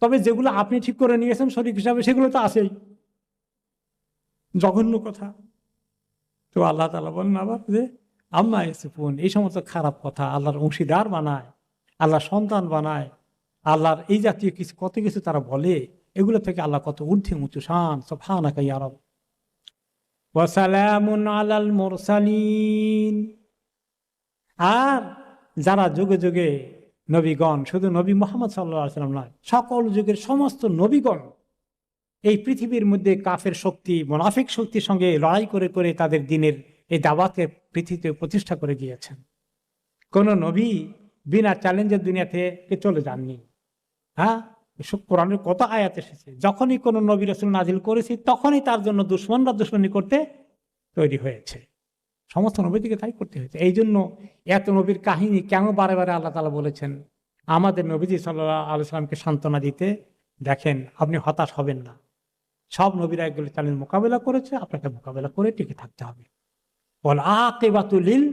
তবে যেগুলো আপনি ঠিক করে নিয়েছেন শরীক হিসাবে, সেগুলো তো আছেই। জঘন্য কথা। তো আল্লাহ তাআলা বলেন আবার যে আম্মা ইয়াসিফুন, এই সমস্ত খারাপ কথা, আল্লাহর অংশীদার বানায়, আল্লাহর সন্তান বানায়, আল্লাহর এই জাতীয় কত কিছু তারা বলে, এগুলো থেকে আল্লাহ কত ঊর্ধ্বে উঁচু শান। সুবহানাকা ইয়া রব। ওয়া সালামুন আলাল মুরসালিন। আর যারা যুগে যুগে নবীগণ, শুধু নবী মুহাম্মদ সাল্লাল্লাহু আলাইহি ওয়াসাল্লাম নয়, সকল যুগের সমস্ত নবীগণ এই পৃথিবীর মধ্যে কাফের শক্তি, মুনাফিক শক্তির সঙ্গে লড়াই করে করে তাদের দ্বীনের এই দাওয়াতকে পৃথিবীতে প্রতিষ্ঠা করে গিয়েছেন। কোন নবী বিনা চ্যালেঞ্জের দুনিয়া থেকে চলে যাননি। হ্যাঁ, কোরআনের কত আয়াত এসেছে, যখনই কোন নবী রাসূল নাজিল করেছি তখনই তার জন্য দুশমনরা দুশমনি করতে তৈরি হয়েছে। সমস্ত নবীদেরকে তাই করতে হয়েছে। এই জন্য এত নবীর কাহিনী কেন বারে বারে আল্লাহ তাআলা বলেছেন আমাদের নবীজি সাল্লাল্লাহু আলাইহি সাল্লামকে সান্ত্বনা দিতে, দেখেন আপনি হতাশ হবেন না। সব নবীরা এগুলো চ্যালেঞ্জ মোকাবেলা করেছে, আপনাকে মোকাবেলা করে টিকে থাকতে হবে। ওয়াল আকিবাতু লিল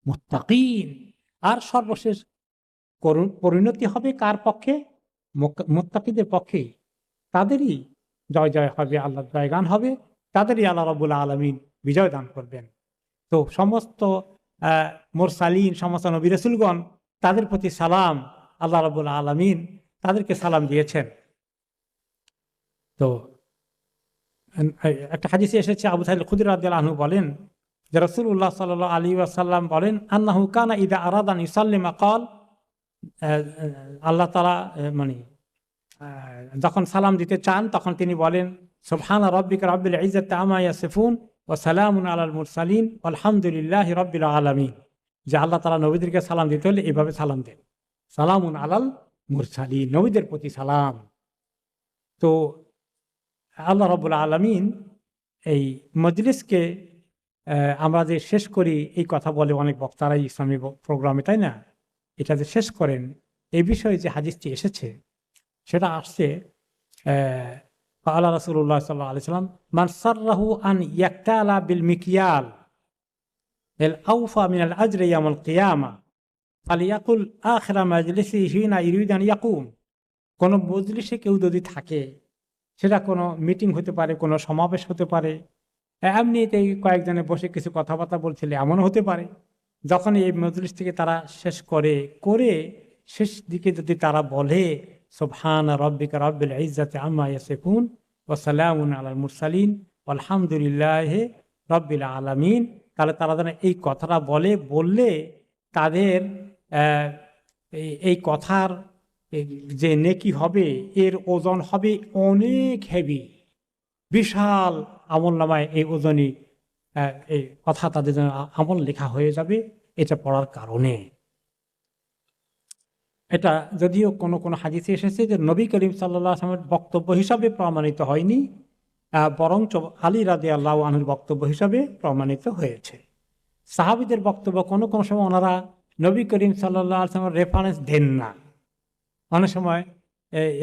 মুত্তাকিন। আর সর্বশেষ পরিণতি হবে কার পক্ষে? মুত্তাকিদের পক্ষে। তাদেরই জয় জয় হবে, আল্লাহর জয়গান হবে, তাদেরই আল্লাহ রাব্বুল আলামিন বিজয় দান করবেন। তো সমস্ত মুরসালিন, সমস্ত নবী রাসূলগণ, তাদের প্রতি সালাম, আল্লাহ রাব্বুল আলামিন তাদেরকে সালাম দিয়েছেন। তো একটা হাদিসে এসেছে, আবু সাঈদ খুদরি রাদিয়াল্লাহু আনহু বলেন যে রাসূলুল্লাহ সাল্লাল্লাহু আলাইহি ওয়াসাল্লাম বলেন, আন্নাহু কানা ইযা আরাদা আন ইউসাল্লিমা ক্বাল, আল্লাহ তাআলা মানে যখন সালাম দিতে চান তখন তিনি বলেন সুবহানা রাব্বিকা রাব্বিল ইজ্জাতি আম্মা ইয়াসিফুন ওয়া সালামুন আলাল মুরসালিন ওয়ালহামদুলিল্লাহি রাব্বিল আলামিন। যে আল্লাহ তাআলা নবীদেরকে সালাম দিতে হলে এভাবে সালাম দেন, সালামুন আলাল মুরসালিন, নবীদের প্রতি সালাম। তো আল্লাহ রাব্বুল আলামিন এই মজলিসকে আমরা যে শেষ করি, এই কথা বলে অনেক বক্তারাই ইসলামী প্রোগ্রামে, তাই না? এটা যে শেষ করেন, এই বিষয়ে যে হাদিসটি এসেছে সেটা আসছে আল্লাহ রাসূলুল্লাহ সাল্লাল্লাহু আলাইহি ওয়াসাল্লাম, মান সাররাহু আন ইয়াকতালা বিল মিকিয়াল আল আওফা মিন আল আজরি ইয়াউমাল কিয়ামা ফালিয়াকুল আখিরা মাজলিসি হিনা ইরিদু আন ইয়াকুম। কোন মজলিসে কেউ যদি থাকে, সেটা কোনো মিটিং হতে পারে, কোনো সমাবেশ হতে পারে, এমনিতেই কয়েকজনে বসে কিছু কথাবার্তা বলছিল, এমনও হতে পারে। যখন এই মজলিস থেকে তারা শেষ করে শেষ দিকে যদি তারা বলে সুবহানা রাব্বিকা রাব্বিল ইজ্জাতি আম্মা ইয়াসিফুন ওয়া সালামুন আলাল মুরসালিন আলহামদুলিল্লাহি রাব্বিল আলামিন। তাহলে তারা যেন এই কথাটা বললে তাদের এই কথার যে নেকি হবে এর ওজন হবে অনেক হেভি, বিশাল আমল নামায় এই ওজনই এই কথা তাদের জন্য আমল লেখা হয়ে যাবে এটা পড়ার কারণে। এটা যদিও কোনো কোনো হাদিসে এসেছে যে নবী করিম সাল্লাল্লাহু আলাইহি ওয়াসাল্লামের বক্তব্য হিসাবে প্রমাণিত হয়নি, বরঞ্চ আলী রাদিয়াল্লাহু আনহুর বক্তব্য হিসাবে প্রমাণিত হয়েছে। সাহাবীদের বক্তব্য কোনো কোনো সময় ওনারা নবী করিম সাল্লাল্লাহু আলাইহি ওয়াসাল্লামের রেফারেন্স দেন না, অনেক সময়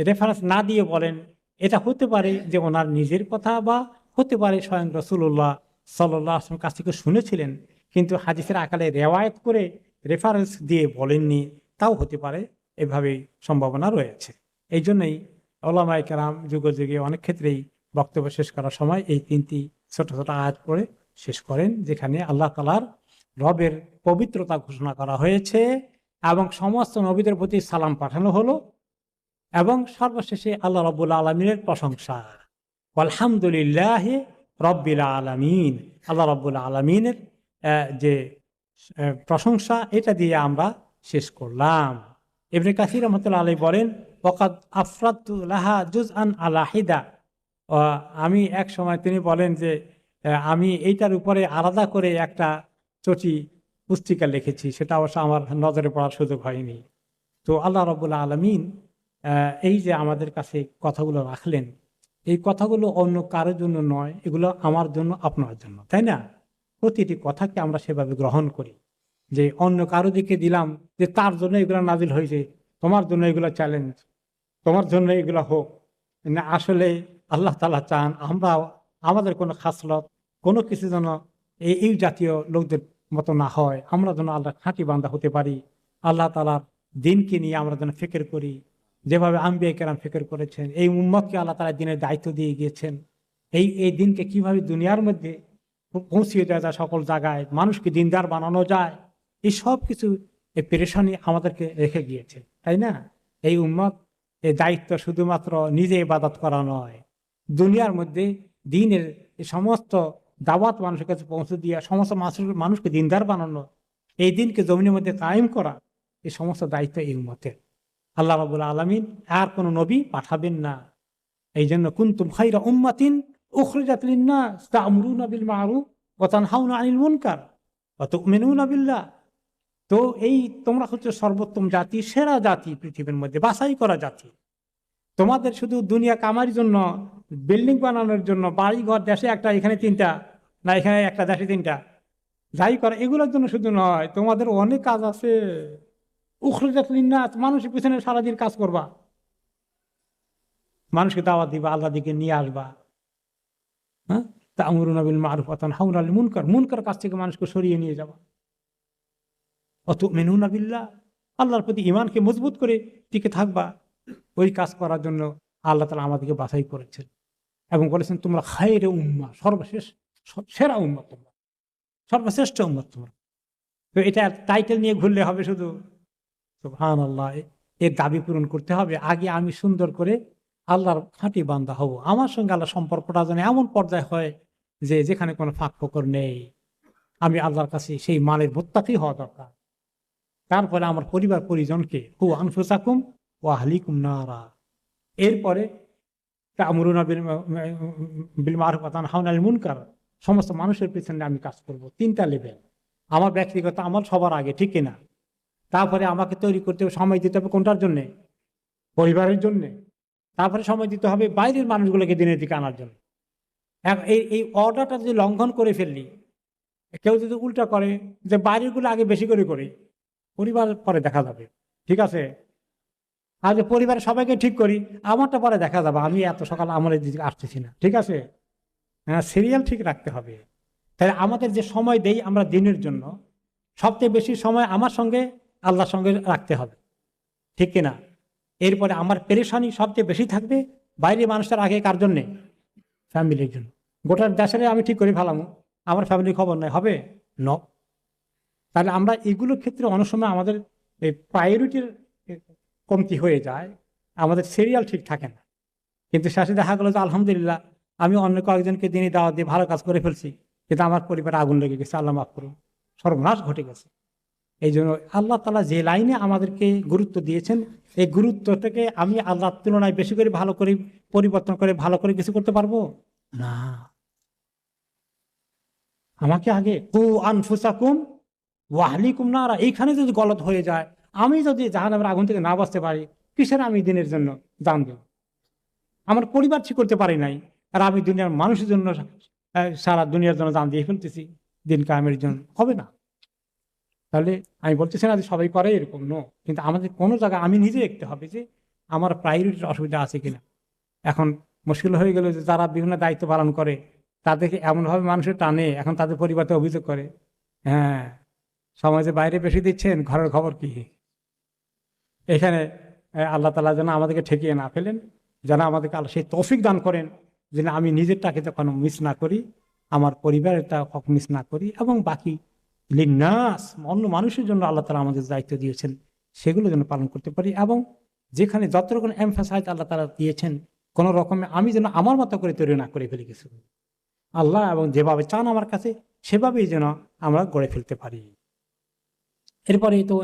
রেফারেন্স না দিয়ে বলেন এটা হতে পারে যে ওনার নিজের কথা বা হতে পারে স্বয়ং রাসূলুল্লাহ সাল্লাল্লাহু আলাইহি ওয়াসাল্লাম কাছ থেকে শুনেছিলেন কিন্তু হাদিসের আকারে রেওয়ায়েত করে রেফারেন্স দিয়ে বলেননি, তাও হতে পারে, এভাবেই সম্ভাবনা রয়েছে। এই জন্যই ওলামায়ে কেরাম যুগে যুগে অনেক ক্ষেত্রেই বক্তব্য শেষ করার সময় এই 3টি ছোট ছোট আয়াত পড়ে শেষ করেন, যেখানে আল্লাহ তাআলার রবের পবিত্রতা ঘোষণা করা হয়েছে এবং সমস্ত নবীদের প্রতি সালাম পাঠানো হলো এবং সর্বশেষে আল্লাহ রাব্বুল আলামিনের প্রশংসা, আলহামদুলিল্লাহি রাব্বিল আলামিন, আল্লাহ রাব্বুল আলামিনের যে প্রশংসা এটা দিয়ে আমরা শেষ করলাম। ইবনে কাসির রাহমাতুল্লাহ আলাইহি বলেন ওয়াকাদ আফরাদতু লাহা জুজআন আলা হিদা, আমি এক সময় তিনি বলেন যে আমি এইটার উপরে আলাদা করে একটা চটি পুস্তিকা লিখেছি, সেটা অবশ্য আমার নজরে পড়ার সুযোগ হয়নি। তো আল্লাহ রাব্বুল আলামিন এই যে আমাদের কাছে কথাগুলো রাখলেন, এই কথাগুলো অন্য কারোর জন্য নয়, এগুলো আমার জন্য আপনার জন্য, তাই না? প্রতিটি কথাকে আমরা সেভাবে গ্রহণ করি যে অন্য কারো দিকে দিলাম যে তার জন্য এগুলো নাজিল হয়েছে, তোমার জন্য এগুলো চ্যালেঞ্জ, তোমার জন্য এগুলো হোক না। আসলে আল্লাহ তাআলা চান আমরা আমাদের কোনো খাসলত কোনো কিছু যেন এই জাতীয় লোকদের মতো না হয়, আমরা যেন আল্লাহ খাঁটি বান্দা হতে পারি, আল্লাহ তাআলার দিনকে নিয়ে আমরা যেন ফিকির করি যেভাবে আম্বিয়া কেরাম ফিকির করেছেন। এই উম্মতকে আল্লাহ তাআলা দিনের দায়িত্ব দিয়ে গিয়েছেন, এই দিনকে কিভাবে দুনিয়ার মধ্যে পৌঁছিয়ে দেওয়া যায়, সকল জায়গায় মানুষকে দিনদার বানানো যায়, এই সব কিছু এই পেরেশানি আমাদেরকে রেখে গিয়েছে, তাই না? এই উম্মত এই দায়িত্ব শুধুমাত্র নিজে ইবাদত করা নয়, দুনিয়ার মধ্যে দ্বীনের এই সমস্ত দাওয়াত মানুষের কাছে পৌঁছে দিয়া সমস্ত মানুষকে দিনদার বানানো, এই দিনকে জমিনের মধ্যে কায়েম করা, এই সমস্ত দায়িত্ব এই উম্মতের। আল্লাহ রাব্বুল আলামিন আর কোন নবী পাঠাবেন না। এই জন্য কুনতুম খায়রা উম্মাতিন উখরিজাত লিন-নাস তা'মুরুনা বিল মা'রুফ ওয়া তানহাউনা আনিল মুনকার ওয়া তু'মিনুনা বিল্লাহ। তো এই তোমরা হচ্ছে সর্বোত্তম জাতি, সেরা জাতি, পৃথিবীর মধ্যে বাছাই করা জাতি। তোমাদের শুধু দুনিয়া কামার জন্য, বিল্ডিং বানানোর জন্য, বাড়ি ঘর দেশে একটা এখানে 3টা না এখানে একটা দেশে 3টা যাই করে এগুলোর জন্য শুধু নয়, তোমাদের অনেক কাজ আছে। উখরিজাত লিন-নাস, মানুষের পিছনে সারাদিন কাজ করবা, মানুষকে দাওয়াত দিবা, আল্লাহ দিকে নিয়ে আসবা। হ্যাঁ, তা'মুরুনা বিল মা'রুফ ওয়া তানহাউনা আনিল মুনকার, মুনকার কাজ থেকে মানুষকে সরিয়ে নিয়ে যাবা। ওয়া তু'মিনুনা বিল্লাহ, আল্লাহর প্রতি ঈমানকে মজবুত করে টিকে থাকবা। ওই কাজ করার জন্য আল্লাহ তাআলা আমাদেরকে বাছাই করেছেন এবং বলেছেন তোমরা খায়রে উম্মাহ, সর্বশেষ সেরা উম্মত, তোমরা সর্বশ্রেষ্ঠ উম্মত তোমরা। তো এটা টাইটেল নিয়ে ঘুরলে হবে শুধু? সুবহানাল্লাহ, এর দাবি পূরণ করতে হবে। আগে আমি সুন্দর করে আল্লাহর খাঁটি বান্দা হব, আমার সঙ্গে আল্লাহ সম্পর্কটা যেন এমন পর্যায়ে হয় যে যেখানে কোনো ফাঁক ফোকর নেই, আমি আল্লাহর কাছে সেই মানের মুত্তাকি হওয়া দরকার। তারপরে আমার পরিবার পরিজনকে কু আনফুসাকুম ওয়া আহলিকুম নারা, এরপরে তা'মুরুনা বিল মা'রুফ ওয়া তানহাউনা আনিল মুনকার, সমস্ত মানুষের পিছনে আমি কাজ করব। 3টা লেভেল, আমার ব্যক্তিগত আমল সবার আগে, ঠিক কিনা? তারপরে আমাকে তৈরি করতে হবে, সময় দিতে হবে কোনটার জন্যে? পরিবারের জন্যে। তারপরে সময় দিতে হবে বাইরের মানুষগুলোকে দিনের দিকে আনার জন্য। এই অর্ডারটা যদি লঙ্ঘন করে ফেললি, কেউ যদি উল্টা করে যে বাইরের গুলো আগে বেশি করে করি, পরিবার পরে দেখা যাবে, ঠিক আছে? আর যে পরিবারের সবাইকে ঠিক করি, আমারটা পরে দেখা যাবে, আমি এত সকাল আমলের দিকে আসতেছি না, ঠিক আছে? হ্যাঁ, সিরিয়াল ঠিক রাখতে হবে। তাহলে আমাদের যে সময় দেই আমরা দিনের জন্য, সবচেয়ে বেশি সময় আমার সঙ্গে আল্লাহর সঙ্গে রাখতে হবে, ঠিক কিনা? এরপরে আমার পেরেশানি সবচেয়ে বেশি থাকবে বাইরের মানুষটার আগে কার জন্যে? ফ্যামিলির জন্য। গোটা দেশের আমি ঠিক করে ফেলাম, আমার ফ্যামিলির খবর নাই, হবে ন? তাহলে আমরা এগুলোর ক্ষেত্রে অনেক সময় আমাদের এই প্রায়োরিটির কমতি হয়ে যায় আমাদের সিরিয়াল ঠিক থাকে না, কিন্তু শেষে দেখা গেলো যে আলহামদুলিল্লাহ আমি অন্য কয়েকজনকে দিনই দাওয়াত দিয়ে ভালো কাজ করে ফেলছি, কিন্তু আমার পরিবারে আগুন লেগে গেছে, আল্লাহ মাফ করুন, সর্বনাশ ঘটে গেছে। এই জন্য আল্লাহ তাআলা যে লাইনে আমাদেরকে গুরুত্ব দিয়েছেন, এই গুরুত্বটাকে আমি আল্লাহর তুলনায় বেশি করে ভালো করে পরিবর্তন করে ভালো করে কিছু করতে পারবো না। আমাকে আগে কু আনফুসাকুম ওয়া আহলিকুম নারা, এইখানে যদি গলত হয়ে যায়, আমি যদি জাহান্নামের আগুন থেকে না বাঁচতে পারি, কিসের আমি দিনের জন্য জান দেব? আমার পরিবার ঠিক করতে পারি নাই, আর আমি দুনিয়ার মানুষের জন্য সারা দুনিয়ার জন্য জান দিয়ে ফেলতেছি, দিন কায়েমের জন্য হবে না। তাহলে আমি বলতেছি না যে সবাই করে এরকম, নো, কিন্তু আমাদের কোনো জায়গায় আমি নিজে দেখতে হবে যে আমার প্রায়োরিটির অসুবিধা আছে কিনা। এখন মুশকিল হয়ে গেল যে যারা বিভিন্ন দায়িত্ব পালন করে তাদেরকে এমনভাবে মানুষের টানে, এখন তাদের পরিবারকে অভিযোগ করে, হ্যাঁ সমাজে বাইরে বেশি দিচ্ছেন, ঘরের খবর কি। এখানে আল্লাহ তাআলা যেন আমাদেরকে ঠেকিয়ে না ফেলেন, যেন আমাদেরকে আল্লাহ সেই তৌফিক দান করেন যেন আমি নিজেরটাকে যখন মিস না করি, আমার পরিবারেরটা হক মিস না করি, এবং বাকি লিন্নাস অন্য মানুষের জন্য আল্লাহ তাআলা আমাদের দায়িত্ব দিয়েছেন সেগুলো যেন পালন করতে পারি, এবং যেখানে যত রকম এমফাসাইজ আল্লাহ তাআলা দিয়েছেন কোনো রকমে আমি যেন আমার মতো করে তৈরি না করে ফেলি কিছু, আল্লাহ এবং যেভাবে চান আমার কাছে সেভাবেই যেন আমরা গড়ে ফেলতে পারি। এরপরে তো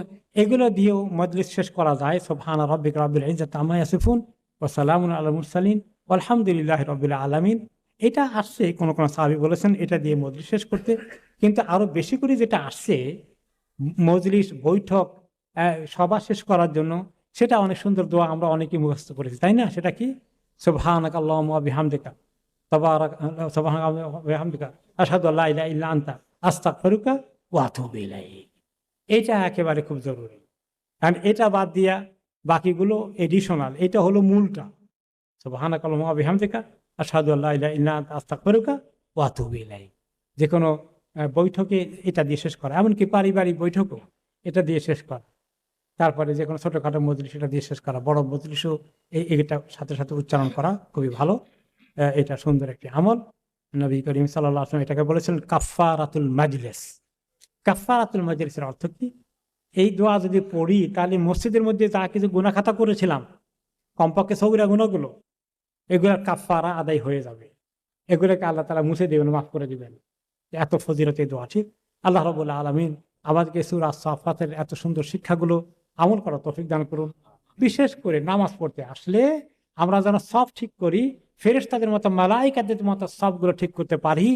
এগুলো দিয়েও মজলিস শেষ করা যায়। সুবহানা রাব্বিকা রাব্বিল ইজ্জাতি আম্মা ইয়াসিফুন ওয়া সালামুন আলাল মুরসালিন আলহামদুলিল্লাহি রাব্বিল আলামিন। এটা আসছে কোন কোন সাহাবী বলেছেন এটা দিয়ে মজলিস শেষ করতে, কিন্তু আরো বেশি করে যেটা আসছে মজলিস বৈঠক সভা শেষ করার জন্য, সেটা অনেক সুন্দর দোয়া আমরা অনেকেই মুখস্থ করেছি, তাই না? সেটা কি? সুবহানাকা আল্লাহুম্মা ওয়া বিহামদিকা তাবারাক সুবহানাকা ওয়া বিহামদিকা আশহাদু আল্লা ইলাহা ইল্লা আনতা আস্তাগফিরুকা ওয়া আতুবু ইলাইক। এটা একেবারে খুব জরুরি, কারণ এটা বাদ দিয়া বাকিগুলো এডিশনাল, এটা হলো মূলটা। সুবহানাকা আল্লাহুম্মা ওয়া বিহামদিকা আশহাদু আল্লা ইলাহা ইল্লা আনতা আস্তাগফিরুকা ওয়া আতুবু ইলাইক। যে কোনো বৈঠকে এটা দিয়ে শেষ করা, এমনকি পারিবারিক বৈঠকও এটা দিয়ে শেষ করা। তারপরে যে কোনো ছোটখাটো মজলিস এটা দিয়ে শেষ করা, বড় মজলিসও এটা সাথে সাথে উচ্চারণ করা খুবই ভালো। এটা সুন্দর একটি আমল। নবী করিম সাল্লাল্লাহু আলাইহি ওয়াসাল্লাম এটাকে বলেছেন কাফফারাতুল মাজলিস। কাফফারাতুল মাজলিসের অর্থ কি? এই দোয়া যদি পড়ি তাহলে মসজিদের মধ্যে যা কিছু গুনাহ খাতা করেছিলাম, কমপক্ষে সগীরা গুনাহগুলো, এগুলোর কাফফারা আদায় হয়ে যাবে, এগুলোকে আল্লাহ তাআলা মুছে দেবেন, মাফ করে দিবেন। এত ফজিলত এই দোয়া। ঠিক আল্লাহ রাব্বুল আলামিন আমাদেরকে সূরা সাফফাতের এত সুন্দর শিক্ষাগুলো আমল করার তৌফিক দান করুন। বিশেষ করে নামাজ পড়তে আসলে আমরা যেন সব ঠিক করি, ফেরেশতাদের মতো মালায়েকাদের মতো সবগুলো ঠিক করতে পারি,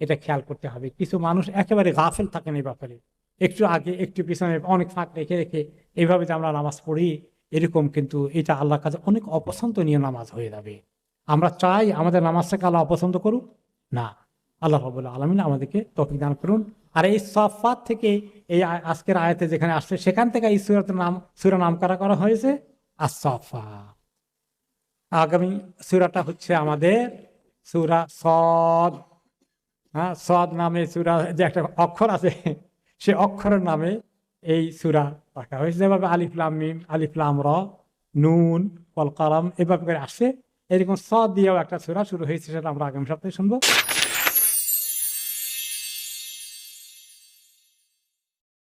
এটা খেয়াল করতে হবে। কিছু মানুষ একেবারে গাফেল থাকেন এই ব্যাপারে, একটু আগে একটু পিছনে অনেক ফাঁক রেখে রেখে এইভাবে যে আমরা নামাজ পড়ি, এরকম কিন্তু এটা আল্লাহর কাছে অনেক অপছন্দনীয় নামাজ হয়ে যাবে। আমরা চাই আমাদের নামাজটাকে আল্লাহ অপছন্দ করুক না। আল্লাহ রাব্বুল আলামিন আমাদেরকে তৌফিক দান করুন। আর এই সাফফাত থেকে এই আজকের আয়াতে যেখানে আসছে সেখান থেকে এই সূরা নাম করা হয়েছে আস-সাফফাত। আগামী সূরাটা হচ্ছে আমাদের সূরা সদ। হ্যাঁ, সদ নামে সূরা যে একটা অক্ষর আছে, সে অক্ষরের নামে এই সূরা রাখা হয়েছে। যেভাবে আলিফ লাম মিম, আলিফ লাম র, নুন, ওয়াল কালাম এভাবে করে আসছে, এরকম সদ দিয়েও একটা সূরা শুরু হয়েছে, সেটা আমরা আগামী সপ্তাহে শুনবো।